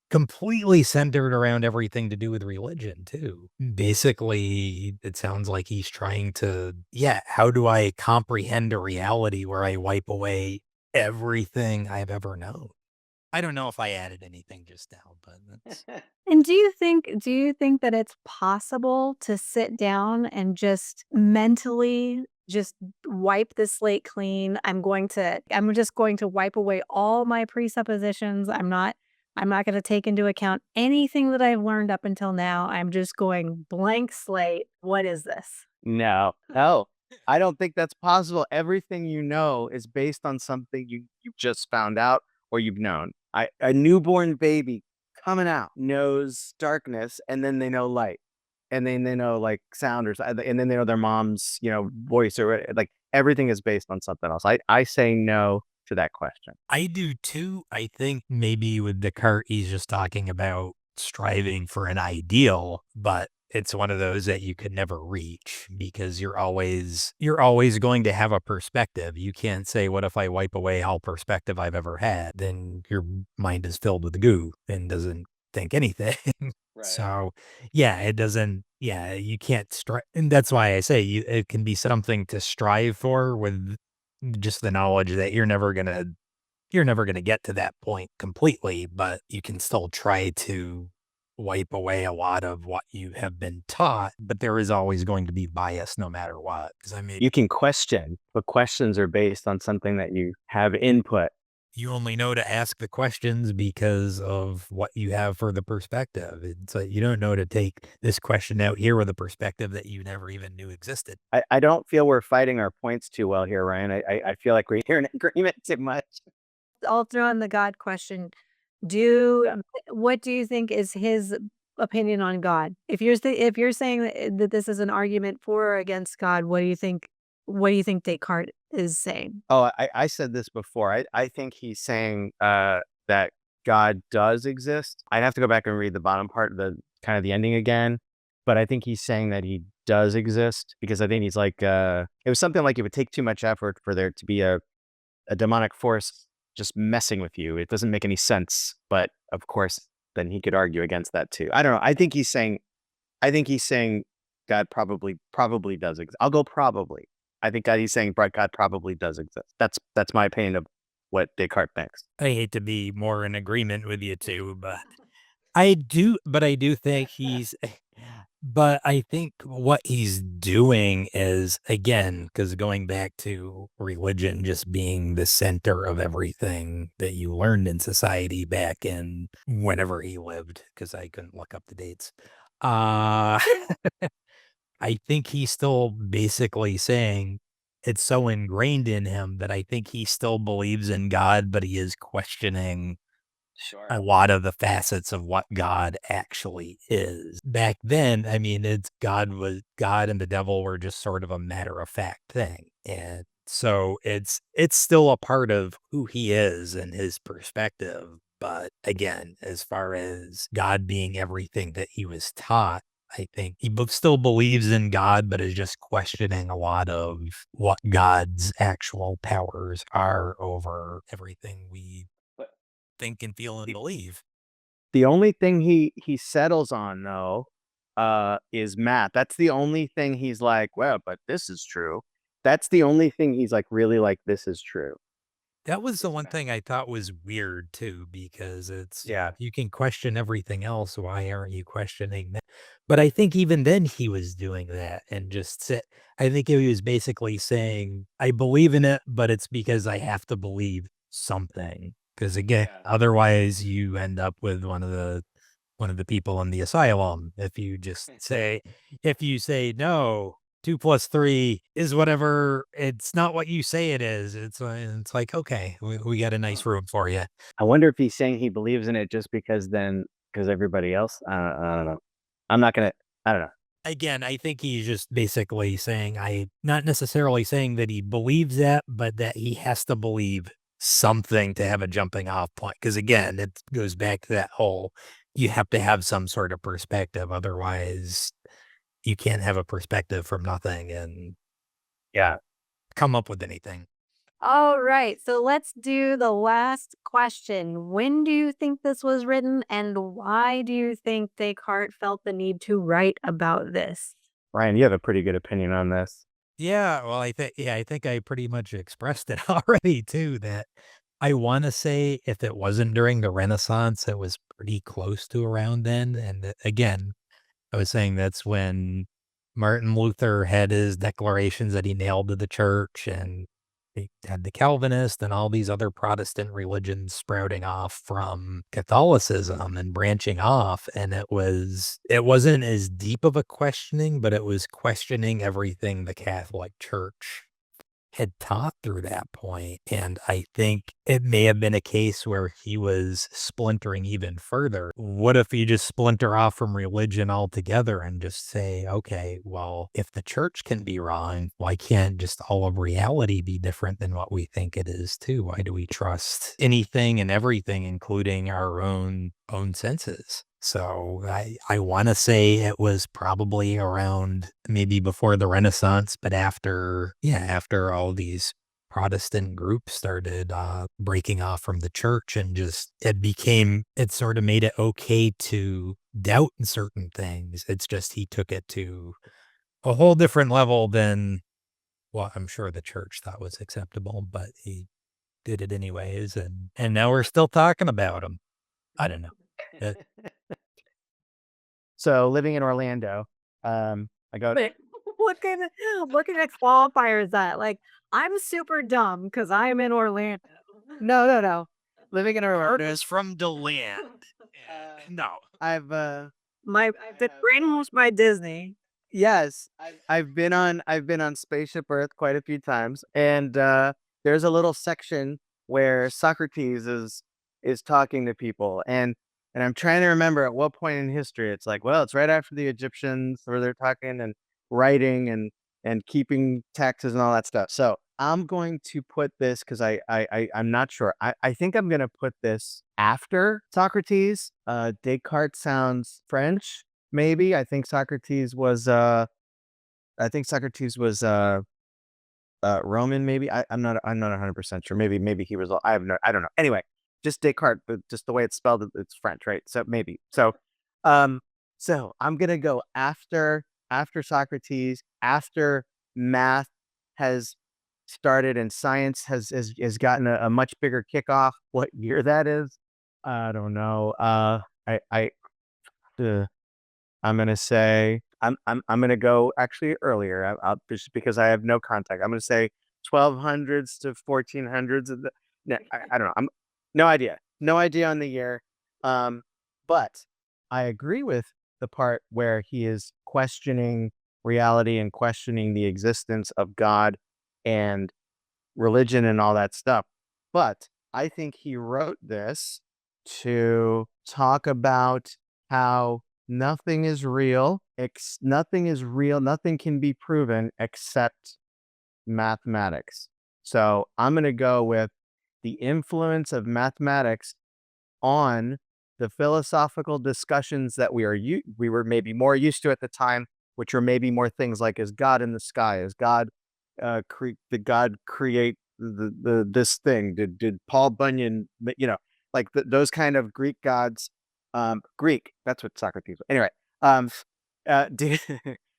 completely centered around everything to do with religion too. Basically, it sounds like he's trying to, yeah, how do I comprehend a reality where I wipe away everything I've ever known? I don't know if I added anything just now, but that's And do you think that it's possible to sit down and just mentally just wipe the slate clean? I'm just going to wipe away all my presuppositions. I'm not going to take into account anything that I've learned up until now. I'm just going blank slate. What is this? No, I don't think that's possible. Everything you know is based on something you've just found out or you've known. A newborn baby coming out knows darkness, and then they know light, and then they know like sound, and then they know their mom's voice, like everything is based on something else. I say no to that question. I do too. I think maybe with Descartes, he's just talking about striving for an ideal, but it's one of those that you could never reach because you're always going to have a perspective. You can't say, what if I wipe away all perspective I've ever had? Then your mind is filled with goo and doesn't think anything. Right. So yeah, it doesn't, yeah, you can't strive. And that's why I say it can be something to strive for with just the knowledge that you're never gonna get to that point completely, but you can still try to wipe away a lot of what you have been taught, but there is always going to be bias no matter what. Because I mean, You can question, but questions are based on something that you have input. you only know to ask the questions because of what you have for the perspective. It's like you don't know to take this question out here with a perspective that you never even knew existed. I don't feel we're fighting our points too well here, Ryan. I feel like we're here in agreement too much. I'll throw in the God question. Do what do you think is his opinion on God? If you're saying that this is an argument for or against God, what do you think Descartes is saying? Oh, I said this before. I think he's saying that God does exist. I'd have to go back and read the bottom part, the kind of the ending again. But I think he's saying that he does exist because I think he's like it was something like it would take too much effort for there to be a demonic force just messing with you. It doesn't make any sense. But of course, then he could argue against that too. I don't know. I think he's saying God probably does exist. I'll go probably. I think he's saying God probably does exist. That's my opinion of what Descartes thinks. I hate to be more in agreement with you too, but I do think but I think what he's doing is, again, because going back to religion just being the center of everything that you learned in society back in whenever he lived, because I couldn't look up the dates. Uh, I think he's still basically saying it's so ingrained in him that I think he still believes in God, but he is questioning Sure. a lot of the facets of what God actually is. Back then, I mean, God and the devil were just sort of a matter of fact thing. And so it's still a part of who he is and his perspective. But again, as far as God being everything that he was taught, I think he still believes in God, but is just questioning a lot of what God's actual powers are over everything we But think and feel and believe. the only thing he settles on though is math. That's the only thing he's like, well, but this is true. That's the only thing he's like really like this is true. That was the one thing I thought was weird too, because Yeah. you can question everything else. Why aren't you questioning that? But I think even then he was doing that and I think he was basically saying, I believe in it, but it's because I have to believe something. Because again, Yeah. otherwise you end up with one of the people in the asylum. If you say no 2 plus 3 is whatever. It's not what you say it is. It's like, okay, we got a nice room for you. I wonder if he's saying he believes in it just because everybody else. I don't know. I'm not gonna. I don't know. Again, I think he's just basically saying, not necessarily saying that he believes that, but that he has to believe something to have a jumping off point. Because again, it goes back to that whole, you have to have some sort of perspective. Otherwise, you can't have a perspective from nothing and Yeah. come up with anything. All right, so let's do the last question. When do you think this was written, and why do you think Descartes felt the need to write about this? Ryan, you have a pretty good opinion on this. Yeah, well, I think I pretty much expressed it already too, that I want to say if it wasn't during the Renaissance, it was pretty close to around then. And again, I was saying that's when Martin Luther had his declarations that he nailed to the church, and he had the Calvinist and all these other Protestant religions sprouting off from Catholicism and branching off. And it wasn't as deep of a questioning, but it was questioning everything the Catholic Church had taught through that point. And I think it may have been a case where he was splintering even further. What if you just splinter off from religion altogether and just say, okay, well, if the church can be wrong, why can't just all of reality be different than what we think it is too? Why do we trust anything and everything, including our own senses? So I want to say it was probably around maybe before the Renaissance, but after all these Protestant groups started breaking off from the church, and just it sort of made it okay to doubt certain things. It's just he took it to a whole different level than what I'm sure the church thought was acceptable, but he did it anyways, and now we're still talking about him. I don't know. Uh, So living in Orlando, I go. But what kind of qualifier is that? Like, I'm super dumb because I'm in Orlando. No, no, no. Living in Orlando. is from DeLand. No. I've The brainwashed by Disney. Yes, I've been on Spaceship Earth quite a few times, and there's a little section where Socrates is talking to people, and I'm trying to remember at what point in history. It's like, well, it's right after the Egyptians, where they're talking and writing and keeping taxes and all that stuff. So I'm going to put this because I'm not sure. I think I'm gonna put this after Socrates. Descartes sounds French. Maybe. I think Socrates was Roman, maybe. I'm not 100% sure. Maybe he was I don't know. Anyway, just Descartes, but just the way it's spelled, it's French, right? So maybe. Um so I'm gonna go after Socrates, after math has started and science has gotten a much bigger kickoff. What year that is? I don't know. I uh, I'm gonna say I'm gonna go actually earlier. I'll just because I have no contact. I'm gonna say 1200s to 1400s. No, I don't know. I'm no idea on the year. Um, but I agree with the part where he is questioning reality and questioning the existence of God and religion and all that stuff. But I think he wrote this to talk about how nothing is real, nothing can be proven except mathematics. So I'm going to go with the influence of mathematics on the philosophical discussions that we were maybe more used to at the time, which are maybe more things like, is God in the sky? Is God did God create this thing? Did Paul Bunyan, like those kind of Greek gods? Greek, that's what Socrates. Anyway, um, did,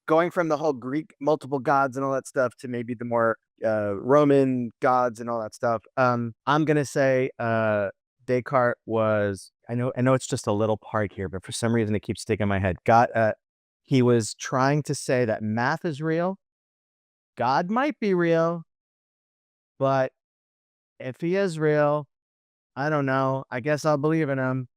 going from the whole Greek multiple gods and all that stuff to maybe the more Roman gods and all that stuff. I'm gonna say Descartes was. I know it's just a little part here, but for some reason it keeps sticking in my head. He was trying to say that math is real. God might be real, but if he is real, I don't know. I guess I'll believe in him,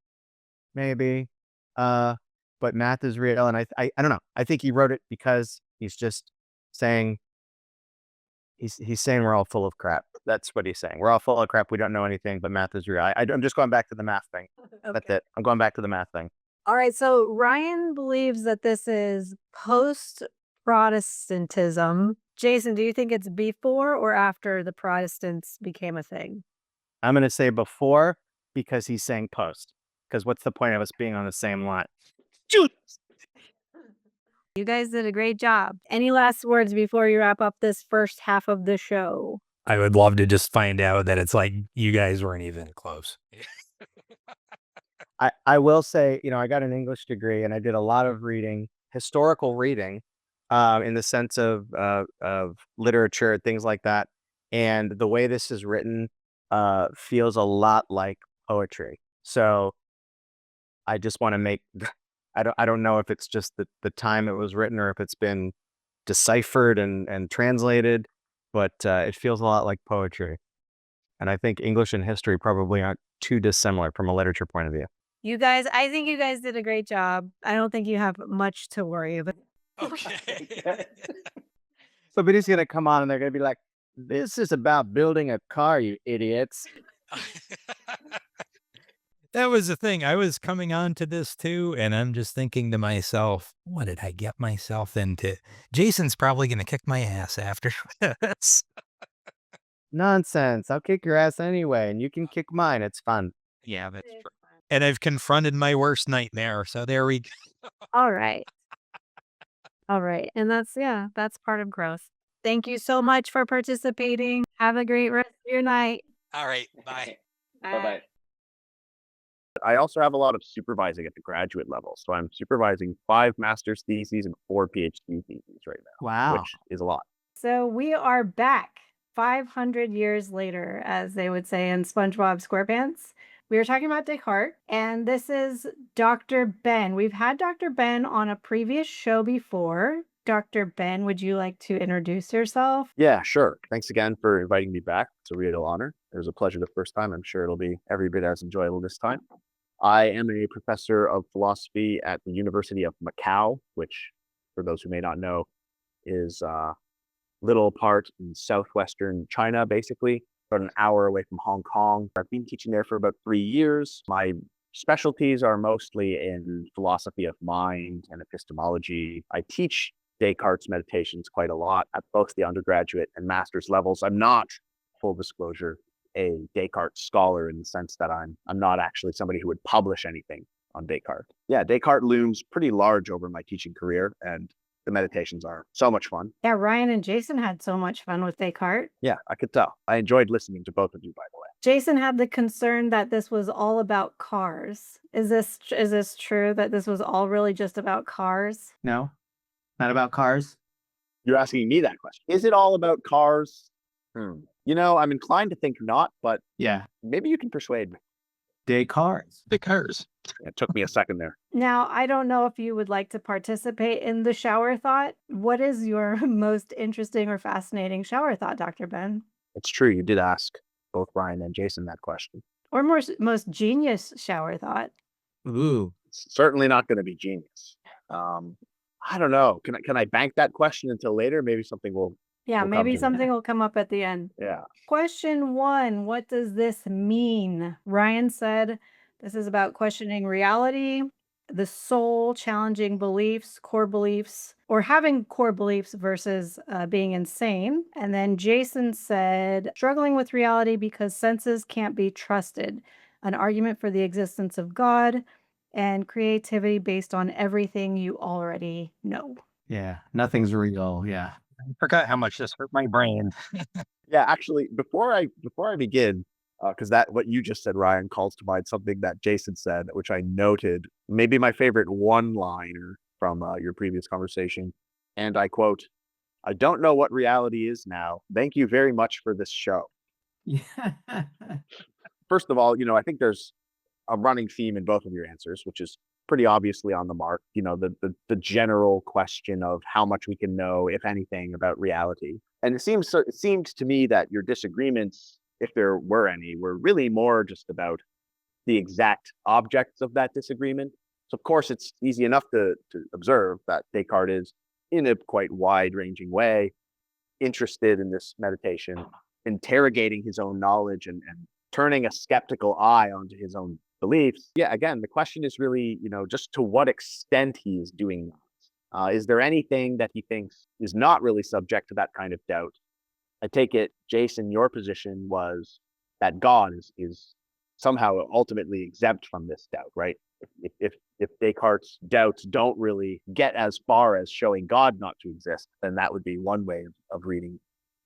maybe. Uh, but math is real, and I don't know. I think he wrote it because he's just saying he's saying we're all full of crap. That's what he's saying. We're all full of crap. We don't know anything, but math is real. I'm just going back to the math thing. That's Okay. it. I'm going back to the math thing. All right. So Ryan believes that this is post Protestantism. Jason, do you think it's before or after the Protestants became a thing? I'm going to say before because he's saying post. Because what's the point of us being on the same line? You guys did a great job. Any last words before you wrap up this first half of the show? I would love to just find out that it's like you guys weren't even close. I will say, I got an English degree and I did a lot of reading, historical reading, in the sense of literature, things like that. And the way this is written feels a lot like poetry. So I just want to make I don't know if it's just the time it was written or if it's been deciphered and translated, but it feels a lot like poetry. And I think English and history probably aren't too dissimilar from a literature point of view. You guys, I think you guys did a great job. I don't think you have much to worry about. Okay. Somebody's going to come on and they're going to be like, this is about building a car, you idiots. That was the thing. I was coming on to this too, and I'm just thinking to myself, what did I get myself into? Jason's probably going to kick my ass after this. Nonsense. I'll kick your ass anyway, and you can kick mine. It's fun. Yeah, that's true. And I've confronted my worst nightmare, so there we go. All right. All right. And that's part of growth. Thank you so much for participating. Have a great rest of your night. All right, bye. Bye-bye. I also have a lot of supervising at the graduate level. So I'm supervising 5 master's theses and 4 PhD theses right now. Wow. Which is a lot. So we are back 500 years later, as they would say in SpongeBob SquarePants. We were talking about Descartes, and this is Dr. Ben. We've had Dr. Ben on a previous show before. Dr. Ben, would you like to introduce yourself? Yeah, sure. Thanks again for inviting me back. It's a real honor. It was a pleasure the first time. I'm sure it'll be every bit as enjoyable this time. I am a professor of philosophy at the University of Macau, which, for those who may not know, is a little part in southwestern China, basically, about an hour away from Hong Kong. I've been teaching there for about 3 years. My specialties are mostly in philosophy of mind and epistemology. I teach Descartes meditations quite a lot at both the undergraduate and master's levels. I'm not, full disclosure, a Descartes scholar in the sense that I'm not actually somebody who would publish anything on Descartes. Yeah, Descartes looms pretty large over my teaching career, and the meditations are so much fun. Yeah, Ryan and Jason had so much fun with Descartes. Yeah, I could tell. I enjoyed listening to both of you, by the way. Jason had the concern that this was all about cars. Is this true that this was all really just about cars? No, not about cars. You're asking me that question. Is it all about cars? I'm inclined to think not, but Yeah, maybe you can persuade me. Descartes. Descartes. It took me a second there. Now, I don't know if you would like to participate in the shower thought. What is your most interesting or fascinating shower thought, Dr. Ben? It's true. You did ask both Ryan and Jason that question. Or most genius shower thought? Ooh, It's certainly not going to be genius. I don't know. Can I bank that question until later? Maybe something will. Yeah, We'll come maybe to that. something will come up at the end. Yeah. Question 1, what does this mean? Ryan said this is about questioning reality, the soul, challenging beliefs, core beliefs, or having core beliefs versus being insane. And then Jason said struggling with reality because senses can't be trusted, an argument for the existence of God, and creativity based on everything you already know. yeah. Nothing's real. Yeah. I forgot how much this hurt my brain. Yeah. Actually, before I begin, because that what you just said, Ryan, calls to mind something that Jason said, which I noted. Maybe my favorite one-liner from your previous conversation, and I quote: "I don't know what reality is now. Thank you very much for this show." Yeah. First of all, I think there's a running theme in both of your answers, which is pretty obviously on the mark. The general question of how much we can know, if anything, about reality. And it seemed to me that your disagreements, if there were any, were really more just about the exact objects of that disagreement. So of course it's easy enough to observe that Descartes is in a quite wide-ranging way, interested in this meditation, interrogating his own knowledge and turning a skeptical eye onto his own beliefs. Yeah, again, the question is really, just to what extent he is doing that. Is there anything that he thinks is not really subject to that kind of doubt? I take it, Jason, your position was that God is somehow ultimately exempt from this doubt, right? If Descartes' doubts don't really get as far as showing God not to exist, then that would be one way of reading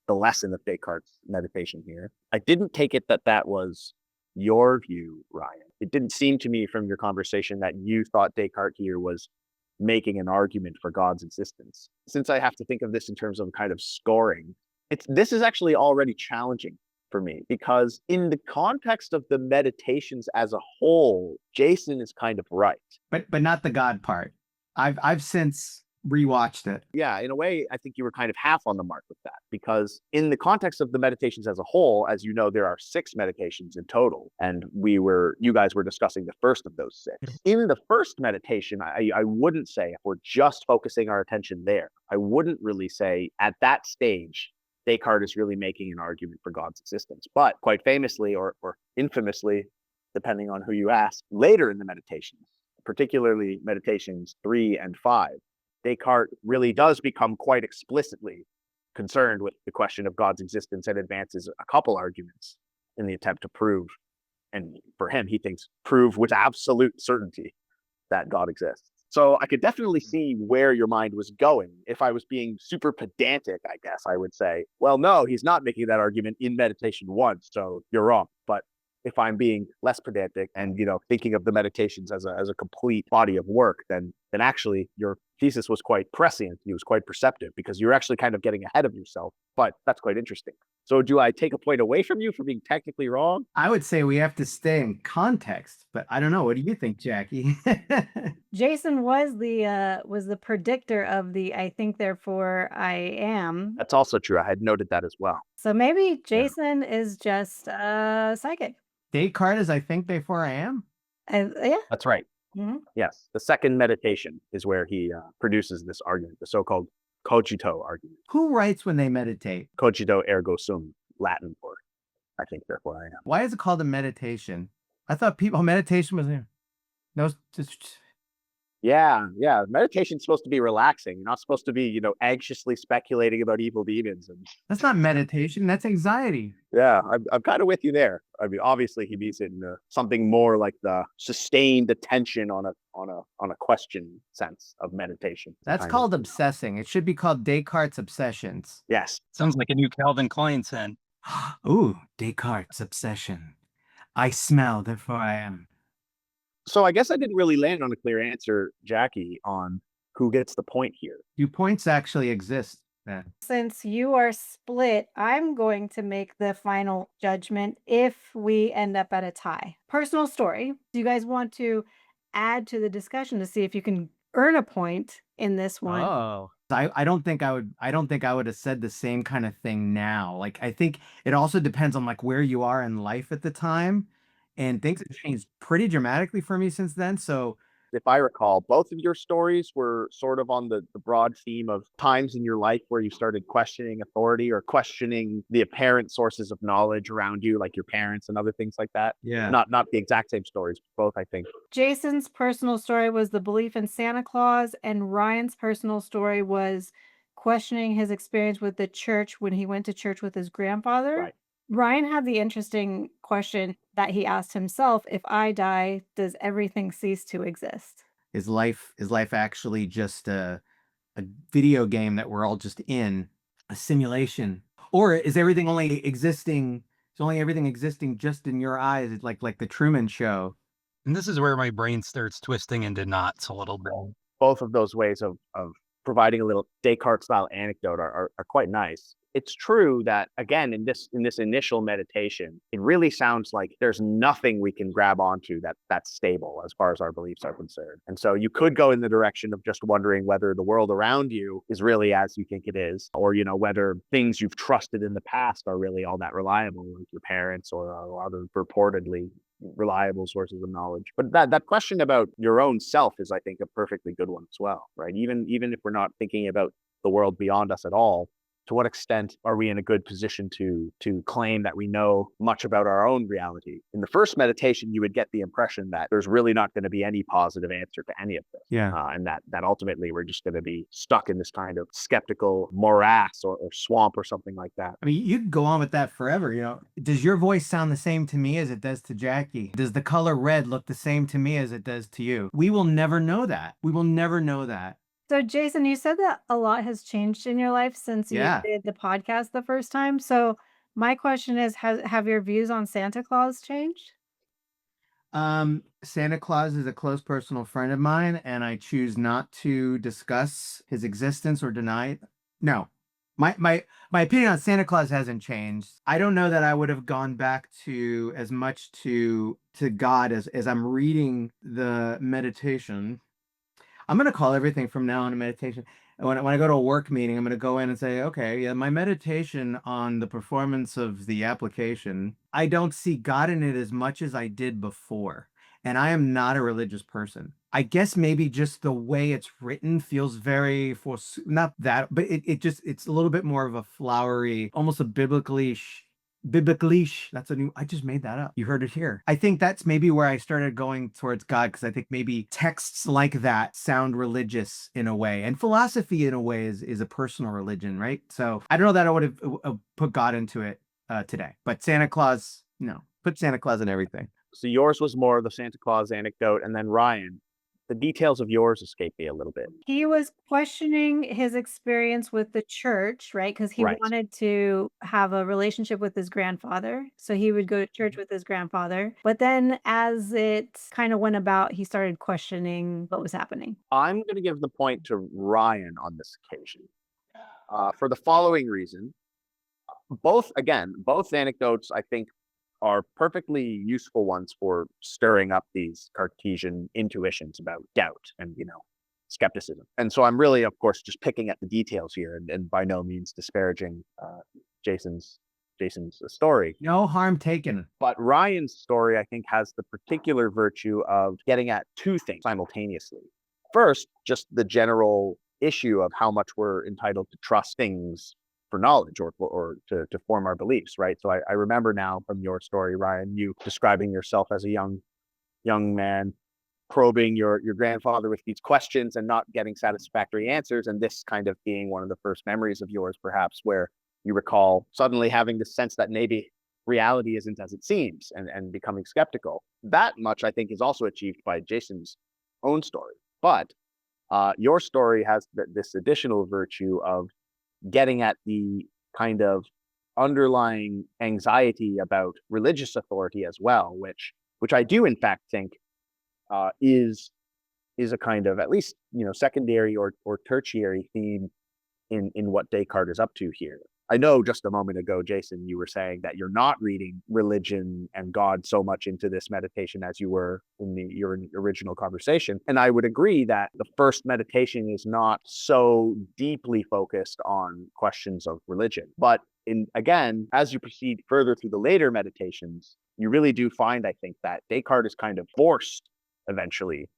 the lesson of Descartes' meditation here. I didn't take it that that was your view, Ryan. It didn't seem to me from your conversation that you thought Descartes here was making an argument for God's existence. Since I have to think of this in terms of kind of scoring, this is actually already challenging for me, because in the context of the meditations as a whole, Jason is kind of right. But not the God part. I've since rewatched it. Yeah, in a way, I think you were kind of half on the mark with that, because in the context of the meditations as a whole, as you know, there are 6 meditations in total, and you guys were discussing the first of those 6. In the first meditation, I wouldn't say, if we're just focusing our attention there, I wouldn't really say at that stage Descartes is really making an argument for God's existence. But quite famously or infamously, depending on who you ask, later in the meditations, particularly meditations 3 and 5, Descartes really does become quite explicitly concerned with the question of God's existence and advances a couple arguments in the attempt to prove, and for him, he thinks, prove with absolute certainty that God exists. So I could definitely see where your mind was going. If I was being super pedantic, I guess I would say, well, no, he's not making that argument in meditation 1, so you're wrong. But if I'm being less pedantic and, thinking of the meditations as a complete body of work, then actually your thesis was quite prescient. It was quite perceptive, because you're actually kind of getting ahead of yourself. But that's quite interesting. So do I take a point away from you for being technically wrong? I would say we have to stay in context, but I don't know. What do you think, Jackie? Jason was the predictor of the "I think therefore I am." That's also true. I had noted that as well. So maybe Jason is just psychic. Descartes is I think therefore I am? Yeah. That's right. Mhm. Yes. The second meditation is where he produces this argument, the so-called cogito argument. Who writes when they meditate? Cogito ergo sum, Latin for I think therefore I am. Why is it called a meditation? I thought meditation was no, just Yeah. Meditation's supposed to be relaxing. You're not supposed to be, anxiously speculating about evil demons. And that's not meditation. That's anxiety. yeah, I'm kind of with you there. I mean, obviously he means it in something more like the sustained attention on a question sense of meditation. That's called obsessing. It should be called Descartes' obsessions. Yes. Sounds like a new Calvin Klein scent. Ooh, Descartes' obsession. I smell, therefore I am. So I guess I didn't really land on a clear answer, Jackie, on who gets the point here. Do points actually exist then? Since you are split, I'm going to make the final judgment if we end up at a tie. Personal story. Do you guys want to add to the discussion to see if you can earn a point in this one? Oh. I don't think I would have said the same kind of thing now. Like, I think it also depends on like where you are in life at the time, and things have changed pretty dramatically for me since then. So if I recall, both of your stories were sort of on the broad theme of times in your life where you started questioning authority or questioning the apparent sources of knowledge around you, like your parents and other things like that. yeah. Not the exact same stories, but both, I think. Jason's personal story was the belief in Santa Claus, and Ryan's personal story was questioning his experience with the church when he went to church with his grandfather. Right. Ryan had the interesting question that he asked himself: if I die, does everything cease to exist? Is life actually just a video game that we're all just in, a simulation? Or is everything only existing? Is only everything existing just in your eyes? It's like the Truman Show. And this is where my brain starts twisting into knots a little bit. Both of those ways of providing a little Descartes-style anecdote are quite nice. It's true that, again, in this initial meditation, it really sounds like there's nothing we can grab onto that's stable as far as our beliefs are concerned. And so you could go in the direction of just wondering whether the world around you is really as you think it is, or, whether things you've trusted in the past are really all that reliable, like your parents or other purportedly reliable sources of knowledge. But that question about your own self is, I think, a perfectly good one as well, right? Even if we're not thinking about the world beyond us at all, to what extent are we in a good position to claim that we know much about our own reality? In the first meditation, you would get the impression that there's really not going to be any positive answer to any of this. Yeah. And that ultimately we're just going to be stuck in this kind of skeptical morass or swamp or something like that. I mean, you could go on with that forever, you know. Does your voice sound the same to me as it does to Jackie? Does the color red look the same to me as it does to you? We will never know that. We will never know that. So, Jason, you said that a lot has changed in your life since you Yeah. did the podcast the first time. So, my question is, have your views on Santa Claus changed? Santa Claus is a close personal friend of mine, and I choose not to discuss his existence or deny it. No. My opinion on Santa Claus hasn't changed. I don't know that I would have gone back to as much to God as I'm reading the meditation. I'm going to call everything from now on a meditation. When I go to a work meeting, I'm going to go in and say, okay, yeah, my meditation on the performance of the application, I don't see God in it as much as I did before. And I am not a religious person. I guess maybe just the way it's written feels very, not that, but it's a little bit more of a flowery, almost a biblically that's a new, I just made that up. You heard it here. I think that's maybe where I started going towards God, because I think maybe texts like that sound religious in a way, and philosophy in a way is a personal religion, right? So I don't know that I would have put God into it today, but Santa Claus, no, put Santa Claus in everything. So yours was more the Santa Claus anecdote, and then Ryan, the details of yours escape me a little bit. He was questioning his experience with the church, right? Because he Right. wanted to have a relationship with his grandfather. So he would go to church with his grandfather. But then as it kind of went about, he started questioning what was happening. I'm going to give the point to Ryan on this occasion for the following reason. Both anecdotes, I think, are perfectly useful ones for stirring up these Cartesian intuitions about doubt and, skepticism. And so I'm really, of course, just picking at the details here and by no means disparaging Jason's story. No harm taken. But Ryan's story, I think, has the particular virtue of getting at two things simultaneously. First, just the general issue of how much we're entitled to trust things for knowledge or to form our beliefs, right? So I remember now from your story, Ryan, you describing yourself as a young man, probing your grandfather with these questions and not getting satisfactory answers, and this kind of being one of the first memories of yours, perhaps, where you recall suddenly having the sense that maybe reality isn't as it seems and becoming skeptical. That much, I think, is also achieved by Jason's own story. But your story has this additional virtue of getting at the kind of underlying anxiety about religious authority as well, which I do in fact think is a kind of at least secondary or tertiary theme in what Descartes is up to here. I know just a moment ago, Jason, you were saying that you're not reading religion and God so much into this meditation as you were in your original conversation. And I would agree that the first meditation is not so deeply focused on questions of religion. But again, as you proceed further through the later meditations, you really do find, I think, that Descartes is kind of forced eventually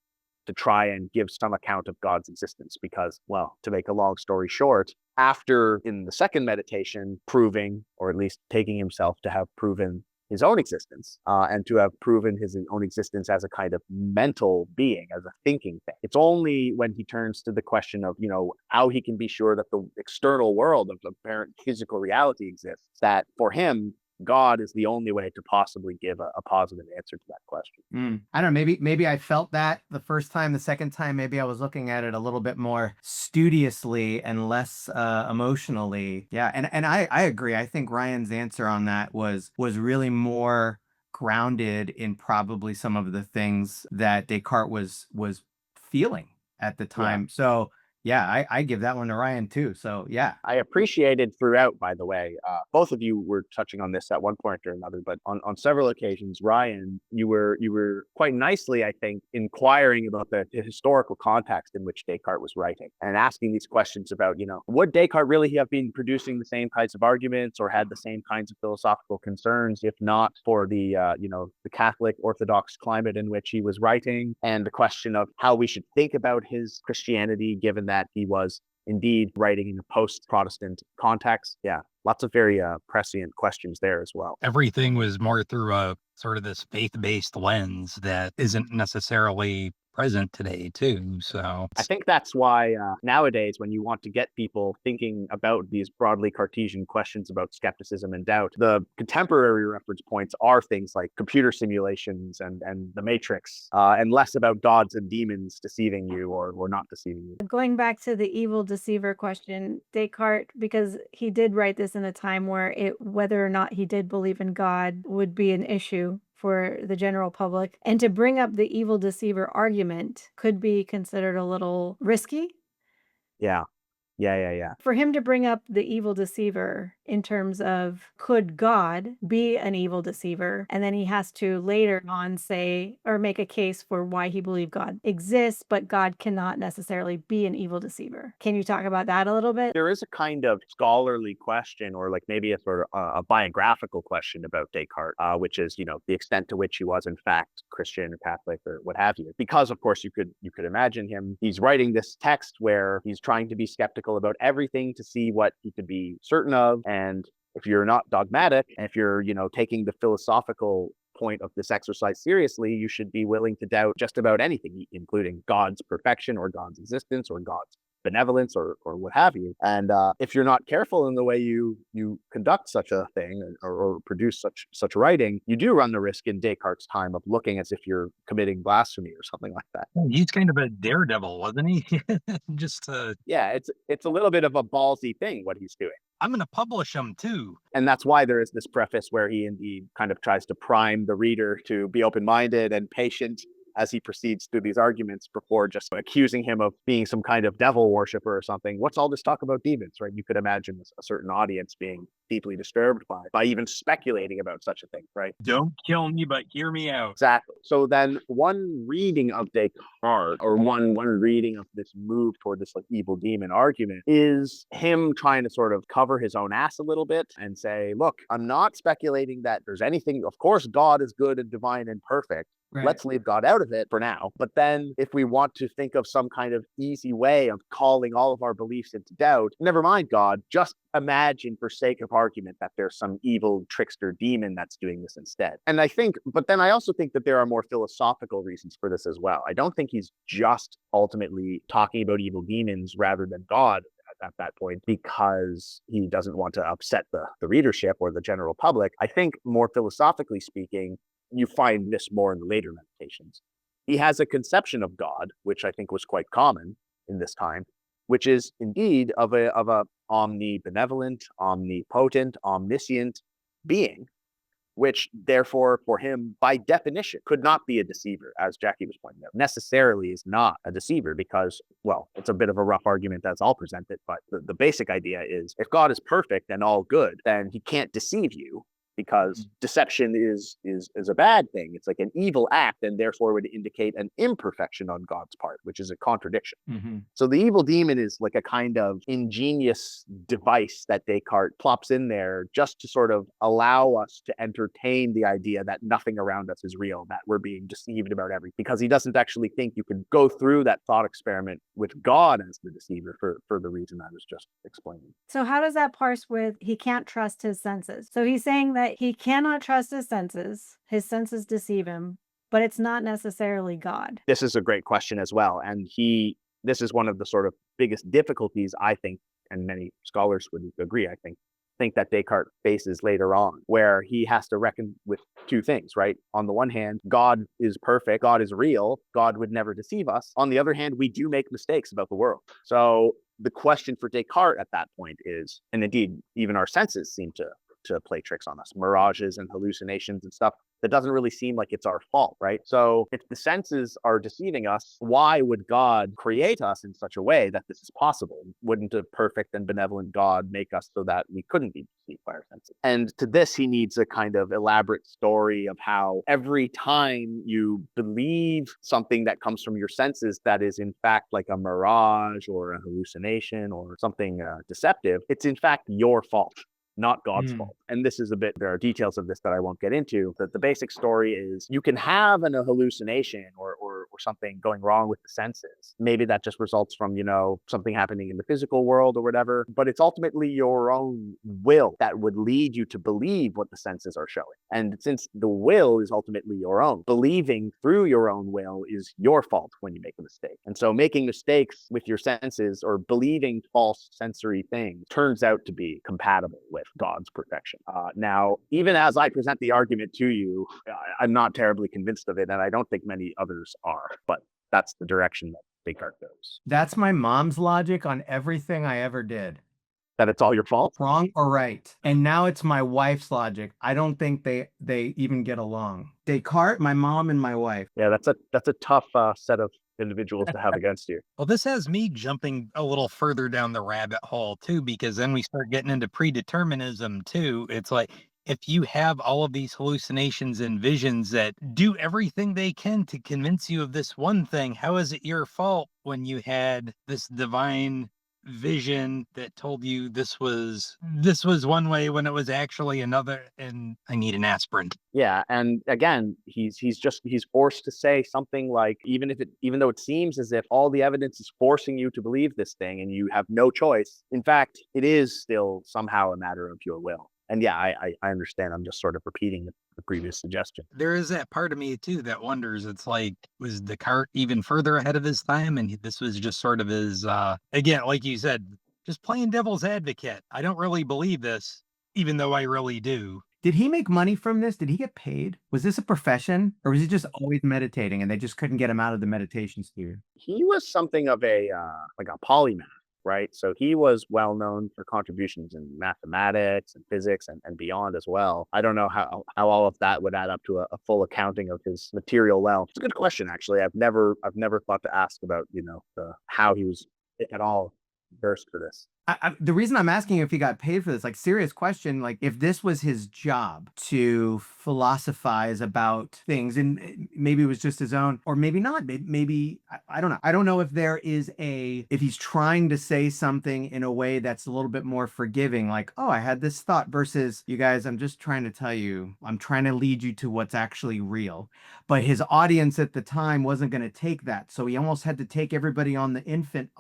to try and give some account of God's existence because, well, to make a long story short, after in the second meditation proving, or at least taking himself to have proven his own existence and to have proven his own existence as a kind of mental being, as a thinking thing. It's only when he turns to the question of, how he can be sure that the external world of apparent physical reality exists, that for him, God is the only way to possibly give a positive answer to that question. I don't know, maybe I felt that the first time. The second time, maybe I was looking at it a little bit more studiously and less emotionally. Yeah, and I agree. I think Ryan's answer on that was really more grounded in probably some of the things that Descartes was feeling at the time. Yeah. So Yeah, I give that one to Ryan too. So yeah. I appreciated throughout, by the way, both of you were touching on this at one point or another, but on several occasions, Ryan, you were quite nicely, I think, inquiring about the historical context in which Descartes was writing and asking these questions about, would Descartes really have been producing the same kinds of arguments or had the same kinds of philosophical concerns, if not for the Catholic Orthodox climate in which he was writing, and the question of how we should think about his Christianity, given that he was indeed writing in a post-Protestant context. Yeah, lots of very prescient questions there as well. Everything was more through a sort of this faith-based lens that isn't necessarily present today too. So I think that's why nowadays, when you want to get people thinking about these broadly Cartesian questions about skepticism and doubt, the contemporary reference points are things like computer simulations and the Matrix, and less about gods and demons deceiving you or not deceiving you. Going back to the evil deceiver question, Descartes, because he did write this in a time where whether or not he did believe in God would be an issue for the general public. And to bring up the evil deceiver argument could be considered a little risky. Yeah. For him to bring up the evil deceiver in terms of could God be an evil deceiver? And then he has to later on say or make a case for why he believed God exists, but God cannot necessarily be an evil deceiver. Can you talk about that a little bit? There is a kind of scholarly question, or like maybe a sort of a biographical question about Descartes, which is, the extent to which he was in fact Christian or Catholic or what have you. Because of course you could imagine him, he's writing this text where he's trying to be skeptical about everything to see what he could be certain of. And if you're not dogmatic, and if you're, taking the philosophical point of this exercise seriously, you should be willing to doubt just about anything, including God's perfection or God's existence or God's benevolence or what have you. And if you're not careful in the way you conduct such a thing or produce such writing, you do run the risk in Descartes' time of looking as if you're committing blasphemy or something like that. he's kind of a daredevil, wasn't he? Just Yeah, it's a little bit of a ballsy thing what he's doing. I'm going to publish them too. And that's why there is this preface where he indeed kind of tries to prime the reader to be open-minded and patient as he proceeds through these arguments before just accusing him of being some kind of devil worshiper or something. What's all this talk about demons, right? You could imagine a certain audience being deeply disturbed by even speculating about such a thing, right? Don't kill me, but hear me out. Exactly. So then one reading of Descartes, or one reading of this move toward this like evil demon argument, is him trying to sort of cover his own ass a little bit and say, look, I'm not speculating that there's anything, of course, God is good and divine and perfect. Right. Let's leave God out of it for now. But then if we want to think of some kind of easy way of calling all of our beliefs into doubt, never mind God, just imagine for sake of argument that there's some evil trickster demon that's doing this instead. And but then I also think that there are more philosophical reasons for this as well. I don't think he's just ultimately talking about evil demons rather than God at that point because he doesn't want to upset the readership or the general public. I think more philosophically speaking, you find this more in the later meditations. He has a conception of God, which I think was quite common in this time, which is indeed of a omnibenevolent, omnipotent, omniscient being, which therefore for him, by definition, could not be a deceiver, as Jackie was pointing out. Necessarily is not a deceiver because, well, it's a bit of a rough argument as I'll present it, but the basic idea is if God is perfect and all good, then he can't deceive you, because deception is a bad thing. It's like an evil act, and therefore would indicate an imperfection on God's part, which is a contradiction. Mm-hmm. So the evil demon is like a kind of ingenious device that Descartes plops in there just to sort of allow us to entertain the idea that nothing around us is real, that we're being deceived about everything, because he doesn't actually think you can go through that thought experiment with God as the deceiver for the reason I was just explaining. So how does that parse with he can't trust his senses? So he's saying that he cannot trust his senses deceive him, but it's not necessarily God. This is a great question as well. And this is one of the sort of biggest difficulties, I think, and many scholars would agree, I think that Descartes faces later on, where he has to reckon with two things, right? On the one hand, God is perfect, God is real, God would never deceive us. On the other hand, we do make mistakes about the world. So the question for Descartes at that point is, and indeed, even our senses seem to to play tricks on us, mirages and hallucinations and stuff. That doesn't really seem like it's our fault, right? So if the senses are deceiving us, why would God create us in such a way that this is possible? Wouldn't a perfect and benevolent God make us so that we couldn't be deceived by our senses? And to this, he needs a kind of elaborate story of how every time you believe something that comes from your senses that is in fact like a mirage or a hallucination or something deceptive, it's in fact your fault, not God's fault. And this is there are details of this that I won't get into, but the basic story is you can have a hallucination or something going wrong with the senses. Maybe that just results from, something happening in the physical world or whatever, but it's ultimately your own will that would lead you to believe what the senses are showing. And since the will is ultimately your own, believing through your own will is your fault when you make a mistake. And so making mistakes with your senses or believing false sensory things turns out to be compatible with God's perfection. Now, even as I present the argument to you, I'm not terribly convinced of it, and I don't think many others are, but that's the direction that Descartes goes. That's my mom's logic on everything I ever did. That it's all your fault? Wrong or right. And now it's my wife's logic. I don't think they even get along. Descartes, my mom, and my wife. Yeah, that's a tough set of individuals to have against you. Well, this has me jumping a little further down the rabbit hole too, because then we start getting into predeterminism too. It's like, if you have all of these hallucinations and visions that do everything they can to convince you of this one thing, how is it your fault when you had this divine vision that told you this was one way when it was actually another, and I need an aspirin? Yeah, and again, he's forced to say something like, even though it seems as if all the evidence is forcing you to believe this thing and you have no choice, in fact, it is still somehow a matter of your will. And yeah, I understand. I'm just sort of repeating the previous suggestion. There is that part of me too that wonders, it's like, was Descartes even further ahead of his time? And this was just sort of his, again, like you said, just playing devil's advocate. I don't really believe this, even though I really do. Did he make money from this? Did he get paid? Was this a profession, or was he just always meditating and they just couldn't get him out of the meditation sphere? He was something of a polymath, right? So he was well known for contributions in mathematics and physics and beyond as well. I don't know how all of that would add up to a full accounting of his material wealth. It's a good question, actually. I've never thought to ask about, how he was at all versed for this. The reason I'm asking if he got paid for this, like, serious question, like, if this was his job to philosophize about things, and maybe it was just his own, or maybe not, maybe I don't know. I don't know if if he's trying to say something in a way that's a little bit more forgiving, like, oh, I had this thought, versus, you guys, I'm just trying to tell you, I'm trying to lead you to what's actually real. But his audience at the time wasn't going to take that. So he almost had to take everybody on the infant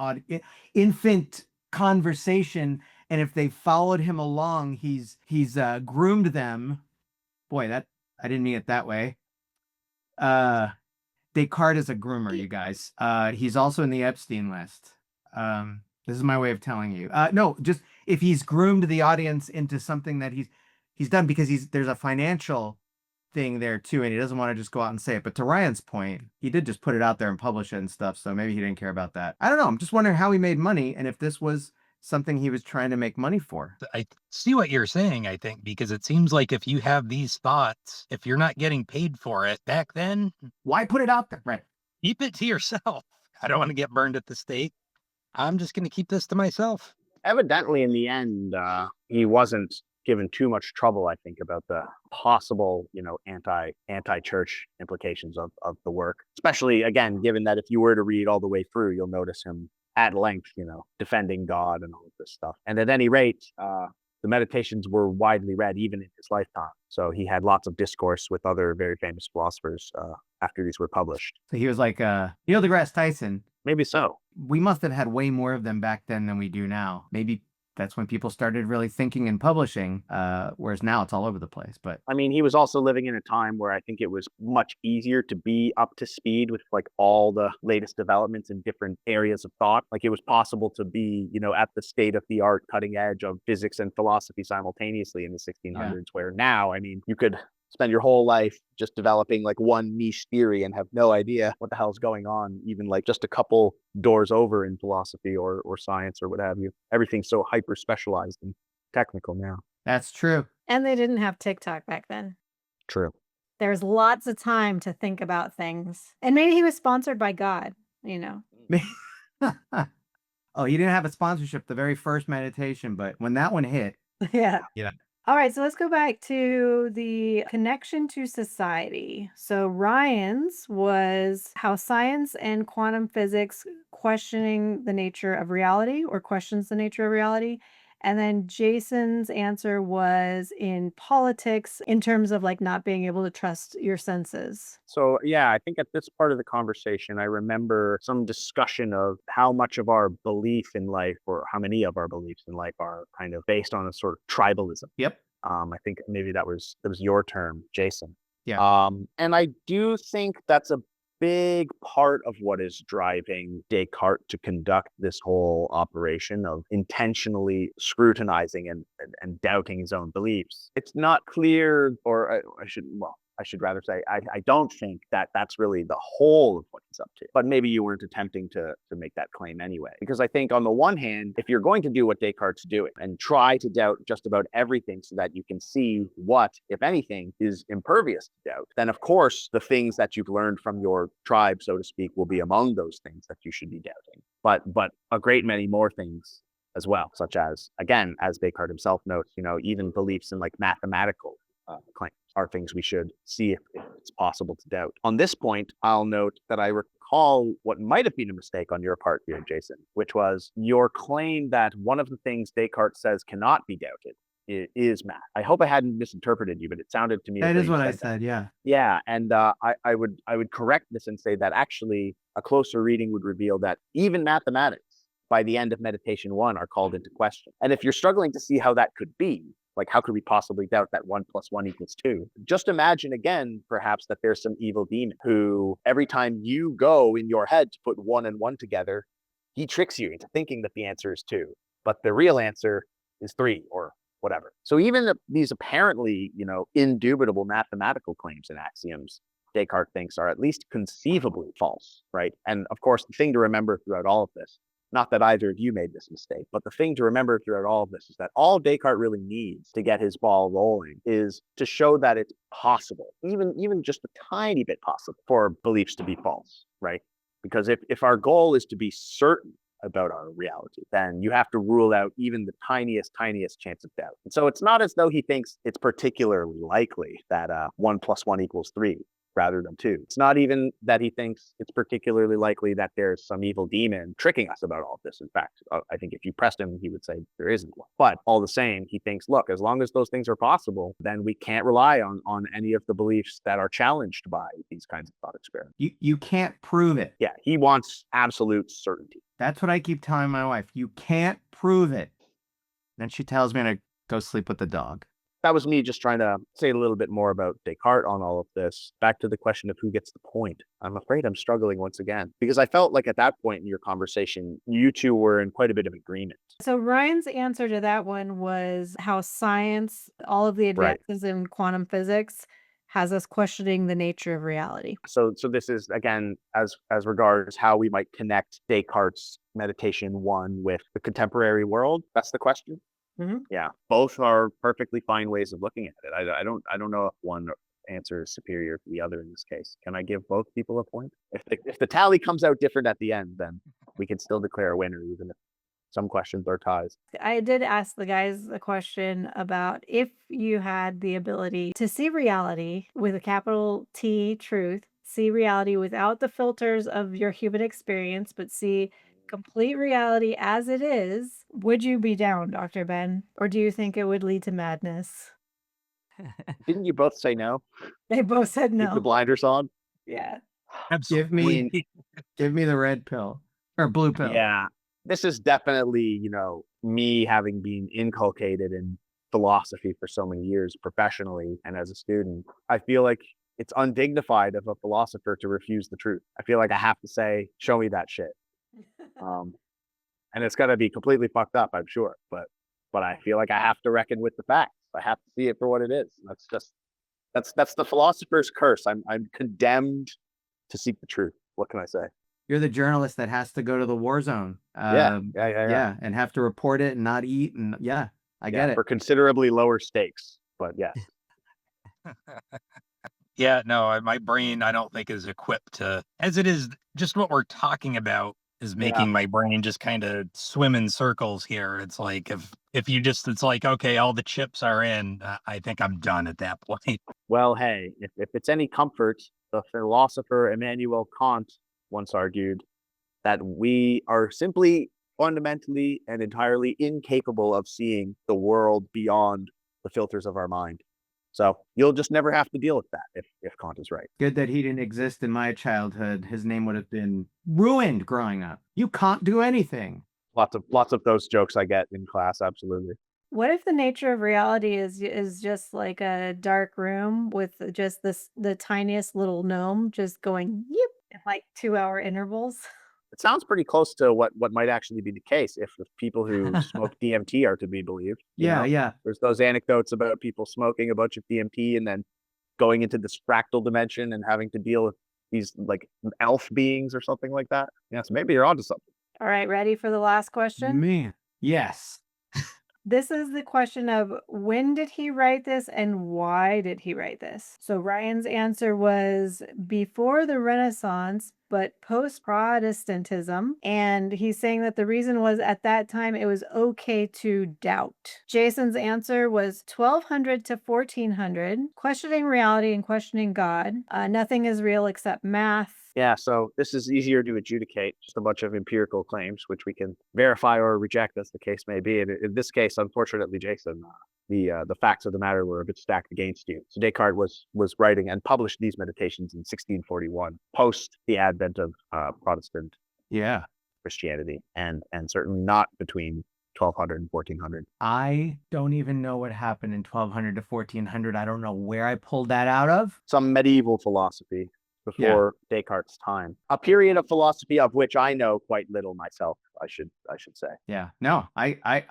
conversation, and if they followed him along, he's groomed them. Boy, that I didn't mean it that way. Descartes is a groomer, you guys. He's also in the Epstein list. This is my way of telling you. No, just if he's groomed the audience into something that he's done, because there's a financial thing there too, and he doesn't want to just go out and say it. But to Ryan's point, he did just put it out there and publish it and stuff, so maybe he didn't care about that. I don't know. I'm just wondering how he made money, and if this was something he was trying to make money for. I see what you're saying, I think, because it seems like if you have these thoughts, if you're not getting paid for it back then, why put it out there? Right. Keep it to yourself. I don't want to get burned at the stake. I'm just going to keep this to myself. Evidently, in the end, he wasn't given too much trouble, I think, about the possible, anti-church implications of the work. Especially, again, given that if you were to read all the way through, you'll notice him at length, defending God and all of this stuff. And at any rate, the meditations were widely read even in his lifetime. So he had lots of discourse with other very famous philosophers after these were published. So he was like Neil deGrasse Tyson. Maybe so. We must have had way more of them back then than we do now. Maybe that's when people started really thinking and publishing, whereas now it's all over the place. But I mean, he was also living in a time where I think it was much easier to be up to speed with like all the latest developments in different areas of thought. Like it was possible to be, at the state of the art cutting edge of physics and philosophy simultaneously in the 1600s, where now, I mean, you could spend your whole life just developing like one niche theory and have no idea what the hell's going on, even like just a couple doors over in philosophy or science or what have you. Everything's so hyper specialized and technical now. That's true. And they didn't have TikTok back then. True. There was lots of time to think about things. And maybe he was sponsored by God, you know. Oh, he didn't have a sponsorship the very first meditation, but when that one hit, Yeah. Yeah. All right, so let's go back to the connection to society. So Ryan's was how science and quantum physics questioning the nature of reality or questions the nature of reality. And then Jason's answer was in politics in terms of like not being able to trust your senses. So, yeah, I think at this part of the conversation, I remember some discussion of how much of our belief in life, or how many of our beliefs in life, are kind of based on a sort of tribalism. yep. I think maybe that was your term, Jason. Yeah. And I do think that's a big part of what is driving Descartes to conduct this whole operation of intentionally scrutinizing and doubting his own beliefs. It's not clear, or I should rather say, I don't think that that's really the whole of what he's up to. But maybe you weren't attempting to make that claim anyway. Because I think on the one hand, if you're going to do what Descartes' doing and try to doubt just about everything so that you can see what, if anything, is impervious to doubt, then of course the things that you've learned from your tribe, so to speak, will be among those things that you should be doubting. But a great many more things as well, such as, again, as Descartes himself notes, even beliefs in like mathematical claims are things we should see if it's possible to doubt. On this point, I'll note that I recall what might have been a mistake on your part here, Jason, which was your claim that one of the things Descartes says cannot be doubted is math. I hope I hadn't misinterpreted you, but it sounded to me That as is though what you I said said. Yeah. yeah, and I would correct this and say that actually a closer reading would reveal that even mathematics, by the end of meditation 1, are called into question. And if you're struggling to see how that could be, like how could we possibly doubt that 1 + 1 = 2? Just imagine again, perhaps, that there's some evil demon who, every time you go in your head to put 1 and 1 together, he tricks you into thinking that the answer is 2, but the real answer is 3 or whatever. So even these apparently, indubitable mathematical claims and axioms, Descartes thinks are at least conceivably false, right? And of course, the thing to remember throughout all of this, not that either of you made this mistake, but the thing to remember throughout all of this is that all Descartes really needs to get his ball rolling is to show that it's possible, even just a tiny bit possible, for beliefs to be false, right? Because if our goal is to be certain about our reality, then you have to rule out even the tiniest chance of doubt. And so it's not as though he thinks it's particularly likely that 1 + 1 = 3 rather than 2. It's not even that he thinks it's particularly likely that there's some evil demon tricking us about all of this. In fact, I think if you pressed him, he would say there isn't one. But all the same, he thinks, look, as long as those things are possible, then we can't rely on any of the beliefs that are challenged by these kinds of thought experiments. You can't prove it. Yeah, he wants absolute certainty. That's what I keep telling my wife. You can't prove it. Then she tells me to go sleep with the dog. That was me just trying to say a little bit more about Descartes on all of this. Back to the question of who gets the point. I'm afraid I'm struggling once again, because I felt like at that point in your conversation, you two were in quite a bit of agreement. So Ryan's answer to that one was how science, all of the Right. advances in quantum physics, has us questioning the nature of reality. So this is, again, as regards how we might connect Descartes' meditation 1 with the contemporary world. That's the question. Mhm. Yeah, both are perfectly fine ways of looking at it. I don't know if one answer is superior to the other in this case. Can I give both people a point? If the tally comes out different at the end, then we can still declare a winner, even if some questions are ties. I did ask the guys a question about if you had the ability to see reality with a capital T, truth, see reality without the filters of your human experience, but see complete reality as it is, would you be down, Dr. Ben? Or do you think it would lead to madness? Didn't you both say no? They both said Keep the no. blinders on. Yeah. Give me Absolutely. give me the red pill or blue pill. Yeah, this is definitely, me having been inculcated in philosophy for so many years professionally and as a student. I feel like it's undignified of a philosopher to refuse the truth. I feel like I have to say, show me that shit. And it's going to be completely fucked up, I'm sure. But I feel like I have to reckon with the facts. I have to see it for what it is. That's the philosopher's curse. I'm condemned to seek the truth. What can I say? You're the journalist that has to go to the war zone. Yeah, Yeah, and have to report it and not eat. And I get it. For considerably lower stakes. but yes. Yeah, no, my brain, I don't think is equipped to, as it is, just what we're talking about is making my brain just kind of swim in circles here. It's like, if you just, it's like, okay, all the chips are in, I think I'm done at that point. Well, hey, if it's any comfort, the philosopher Immanuel Kant once argued that we are simply fundamentally and entirely incapable of seeing the world beyond the filters of our mind. So you'll just never have to deal with that if Kant is right. Good that he didn't exist in my childhood. His name would have been ruined growing up. You can't do anything. Lots of those jokes I get in class, absolutely. What if the nature of reality is just like a dark room with just the tiniest little gnome just going yip in like 2-hour intervals? It sounds pretty close to what might actually be the case if the people who smoke DMT are to be believed. Yeah. There's those anecdotes about people smoking a bunch of DMT and then going into this fractal dimension and having to deal with these like elf beings or something like that. Yeah, so maybe you're onto something. All right, ready for the last question? Man. Yes. This is the question of when did he write this and why did he write this? So Ryan's answer was before the Renaissance, but post Protestantism. And he's saying that the reason was at that time it was okay to doubt. Jason's answer was 1200 to 1400, questioning reality and questioning God. Nothing is real except math. Yeah, so this is easier to adjudicate, just a bunch of empirical claims, which we can verify or reject as the case may be. And in this case, unfortunately, Jason, the facts of the matter were a bit stacked against you. So Descartes was writing and published these meditations in 1641, post the advent of Protestant Christianity, and certainly not between 1200 and 1400. I don't even know what happened in 1200 to 1400. I don't know where I pulled that out of. Some medieval philosophy before Descartes' time. A period of philosophy of which I know quite little myself, I should say. Yeah. No, I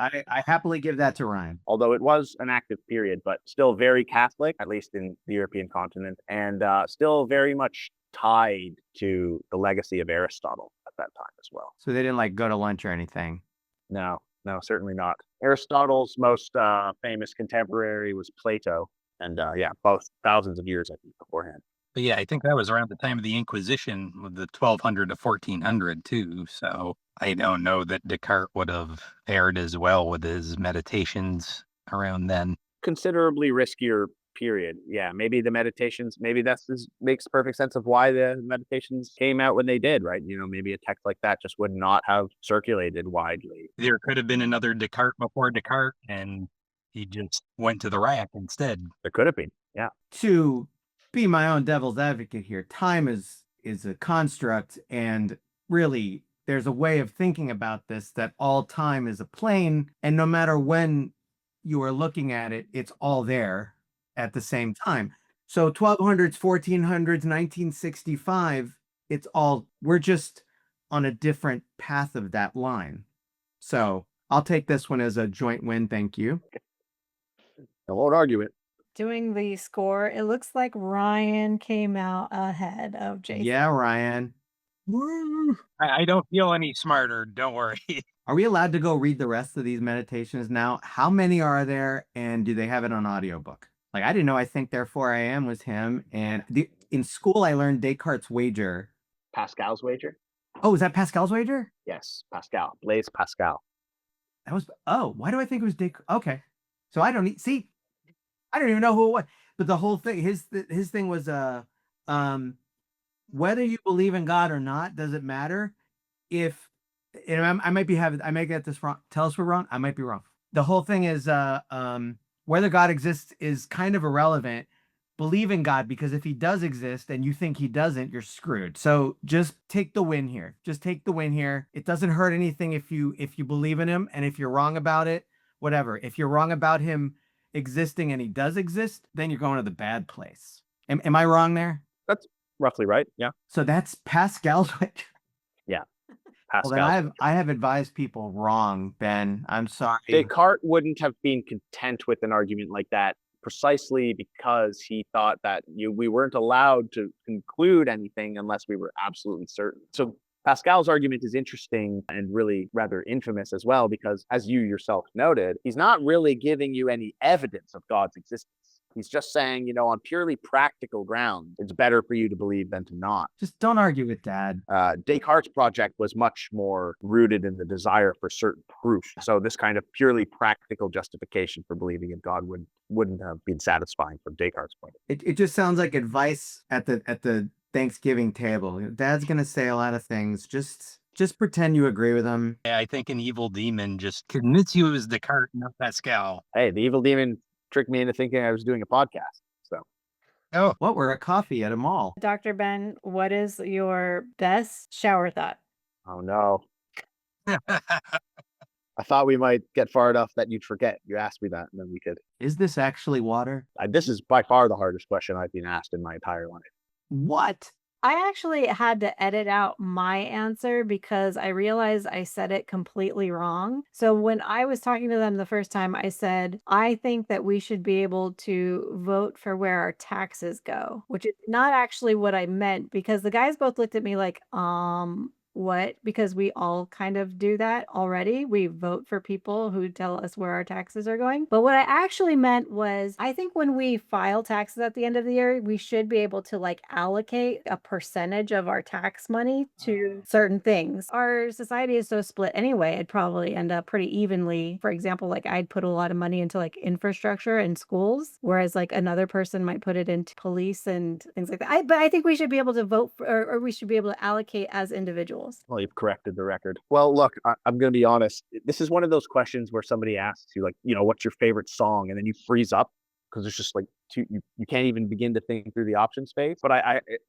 happily give that to Ryan. Although it was an active period, but still very Catholic, at least in the European continent, and still very much tied to the legacy of Aristotle at that time as well. So they didn't like go to lunch or anything. No, certainly not. Aristotle's most famous contemporary was Plato, and both thousands of years, I think, beforehand. But yeah, I think that was around the time of the Inquisition with the 1200 to 1400 too. So I don't know that Descartes would have fared as well with his meditations around then. Considerably riskier period. Yeah, maybe the meditations, maybe makes perfect sense of why the meditations came out when they did, right? Maybe a text like that just would not have circulated widely. There could have been another Descartes before Descartes, and he just went to the rack instead. There could have been, yeah. To be my own devil's advocate here, time is a construct, and really there's a way of thinking about this that all time is a plane, and no matter when you are looking at it, it's all there at the same time. So 1200s, 1400s, 1965, we're just on a different path of that line. So I'll take this one as a joint win. Thank you. I won't argue it. Doing the score, it looks like Ryan came out ahead of Jason. Yeah, Ryan. Woo! I don't feel any smarter. Don't worry. Are we allowed to go read the rest of these meditations now? How many are there, and do they have it on audiobook? Like, I didn't know I Think Therefore I Am was him. And in school, I learned Descartes' Wager. Pascal's Wager? Oh, is that Pascal's Wager? Yes, Pascal. Blaise Pascal. Why do I think it was Descartes? Okay. So I don't even know who it was. But the whole thing, his thing was, whether you believe in God or not, does it matter? If, and I might get this wrong. Tell us we're wrong. I might be wrong. The whole thing is, whether God exists is kind of irrelevant. Believe in God, because if he does exist and you think he doesn't, you're screwed. So just take the win here. It doesn't hurt anything if you believe in him, and if you're wrong about it, whatever. If you're wrong about him existing and he does exist, then you're going to the bad place. Am I wrong there? That's roughly right. Yeah. So that's Pascal's Wager. Yeah. Pascal. Well, then I have advised people wrong, Ben. I'm sorry. Descartes wouldn't have been content with an argument like that precisely because he thought that we weren't allowed to conclude anything unless we were absolutely certain. So Pascal's argument is interesting and really rather infamous as well, because as you yourself noted, he's not really giving you any evidence of God's existence. He's just saying, on purely practical grounds, it's better for you to believe than to not. Just don't argue with Dad. Descartes' project was much more rooted in the desire for certain proof. So this kind of purely practical justification for believing in God wouldn't have been satisfying from Descartes' point. It just sounds like advice at the Thanksgiving table. Dad's gonna say a lot of things. Just pretend you agree with him. I think an evil demon just convinced you it was Descartes, not Pascal. Hey, the evil demon tricked me into thinking I was doing a podcast. So, Oh, What? We're at coffee at a mall. Dr. Ben, what is your best shower thought? oh no. I thought we might get far enough that you'd forget. You asked me that, and then we could. Is this actually water? This is by far the hardest question I've been asked in my entire life. What? I actually had to edit out my answer because I realized I said it completely wrong. So when I was talking to them the first time, I said, I think that we should be able to vote for where our taxes go, which is not actually what I meant, because the guys both looked at me like, what? Because we all kind of do that already. We vote for people who tell us where our taxes are going. But what I actually meant was, I think when we file taxes at the end of the year, we should be able to allocate a percentage of our tax money to certain things. Our society is so split anyway, it'd probably end up pretty evenly. For example, I'd put a lot of money into infrastructure and schools, whereas another person might put it into police and things like that. But I think we should be able to vote for, or we should be able to allocate as individuals. Well, you've corrected the record. Well, look, I'm going to be honest. This is one of those questions where somebody asks you, what's your favorite song? And then you freeze up because it's just you can't even begin to think through the option space. But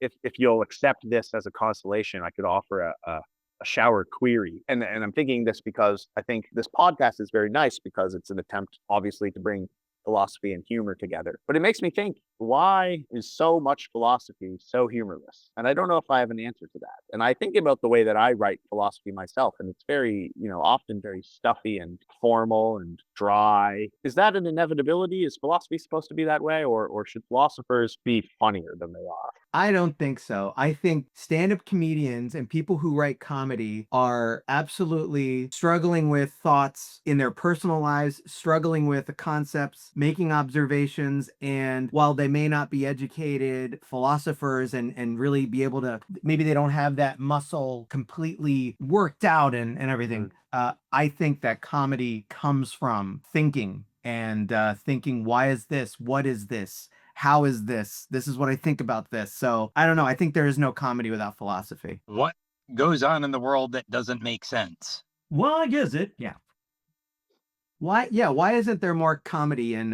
if you'll accept this as a constellation, I could offer a shower query. And I'm thinking this because I think this podcast is very nice because it's an attempt, obviously, to bring philosophy and humor together. But it makes me think, why is so much philosophy so humorless? And I don't know if I have an answer to that. And I think about the way that I write philosophy myself, and it's very, often very stuffy and formal and dry. Is that an inevitability? Is philosophy supposed to be that way? Or should philosophers be funnier than they are? I don't think so. I think stand-up comedians and people who write comedy are absolutely struggling with thoughts in their personal lives, struggling with the concepts, making observations, and while they may not be educated philosophers and really be able to, maybe they don't have that muscle completely worked out and everything. I think that comedy comes from thinking and thinking, why is this? What is this? How is this? This is what I think about this. So I don't know. I think there is no comedy without philosophy. what goes on in the world that doesn't make sense? Why is it? Yeah. Why isn't there more comedy in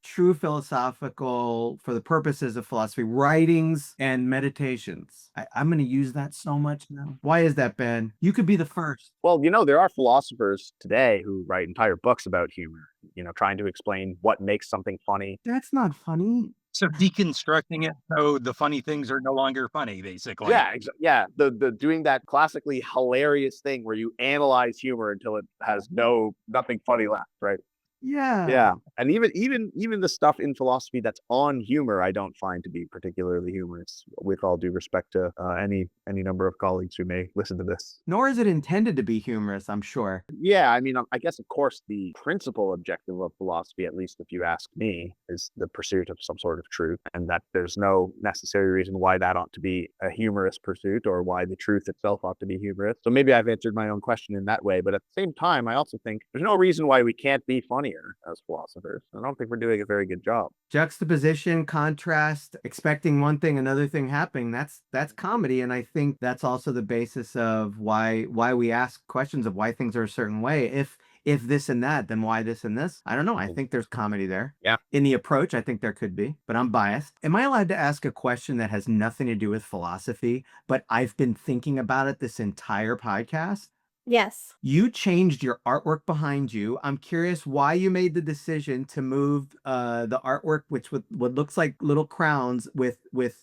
true philosophical, for the purposes of philosophy, writings and meditations? I'm going to use that so much now. Why is that, Ben? You could be the first. Well, there are philosophers today who write entire books about humor, trying to explain what makes something funny. That's not funny. So deconstructing it so the funny things are no longer funny, basically. Yeah, the doing that classically hilarious thing where you analyze humor until it has nothing funny left, right? Yeah. And even the stuff in philosophy that's on humor, I don't find to be particularly humorous, with all due respect to any number of colleagues who may listen to this. Nor is it intended to be humorous, I'm sure. Yeah, I mean, I guess, of course, the principal objective of philosophy, at least if you ask me, is the pursuit of some sort of truth, and that there's no necessary reason why that ought to be a humorous pursuit or why the truth itself ought to be humorous. So maybe I've answered my own question in that way, but at the same time, I also think there's no reason why we can't be funnier as philosophers. I don't think we're doing a very good job. Juxtaposition, contrast, expecting one thing, another thing happening, that's comedy. And I think that's also the basis of why we ask questions of why things are a certain way. If this and that, then why this and this? I don't know. I think there's comedy there. Yeah. In the approach, I think there could be, but I'm biased. Am I allowed to ask a question that has nothing to do with philosophy, but I've been thinking about it this entire podcast? Yes. You changed your artwork behind you. I'm curious why you made the decision to move the artwork, which what looks like little crowns, with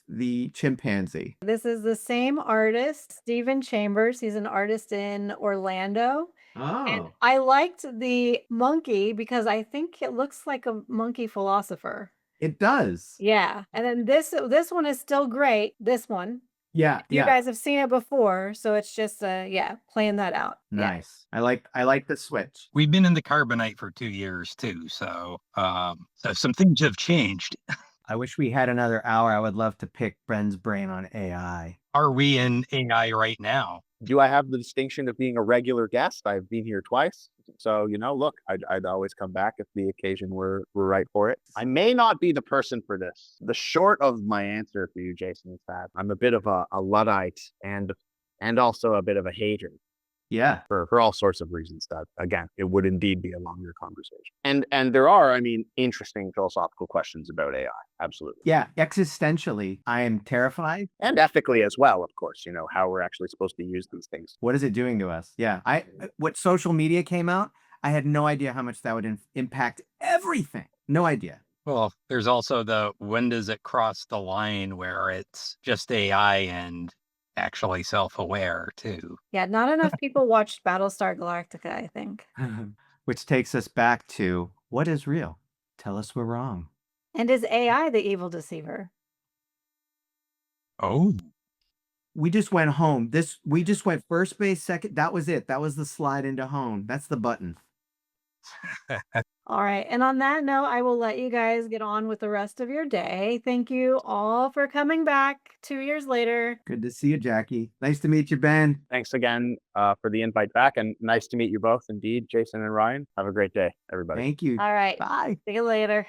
the chimpanzee. This is the same artist, Stephen Chambers. He's an artist in Orlando. And Oh, I liked the monkey because I think it looks like a monkey philosopher. it does. Yeah. And then this one is still great. This one. Yeah, You yeah. guys have seen it before, so it's just playing that out. Yeah. Nice. I like the switch. We've been in the carbonite for 2 years too, so some things have changed. I wish we had another hour. I would love to pick Bren's brain on AI. Are we in AI right now? Do I have the distinction of being a regular guest? I've been here twice. So, look, I'd always come back if the occasion were right for it. I may not be the person for this. The short of my answer for you, Jason, is that I'm a bit of a Luddite and also a bit of a hater. Yeah. For all sorts of reasons that, again, it would indeed be a longer conversation. And there are, interesting philosophical questions about AI. Absolutely. Yeah. Existentially, I am terrified. And ethically as well, of course, how we're actually supposed to use these things. What is it doing to us? Yeah. What social media came out, I had no idea how much that would impact everything. No idea. Well, there's also when does it cross the line where it's just AI and actually self-aware too? Yeah, not enough people watched Battlestar Galactica, I think. Which takes us back to what is real? Tell us we're wrong. And is AI the evil deceiver? Oh, We just went home. We just went first base, second. That was it. That was the slide into home. That's the button. All right. And on that note, I will let you guys get on with the rest of your day. Thank you all for coming back 2 years later. Good to see you, Jackie. Nice to meet you, Ben. Thanks again for the invite back, and nice to meet you both indeed, Jason and Ryan. Have a great day, everybody. Thank you. All right. Bye. See you later.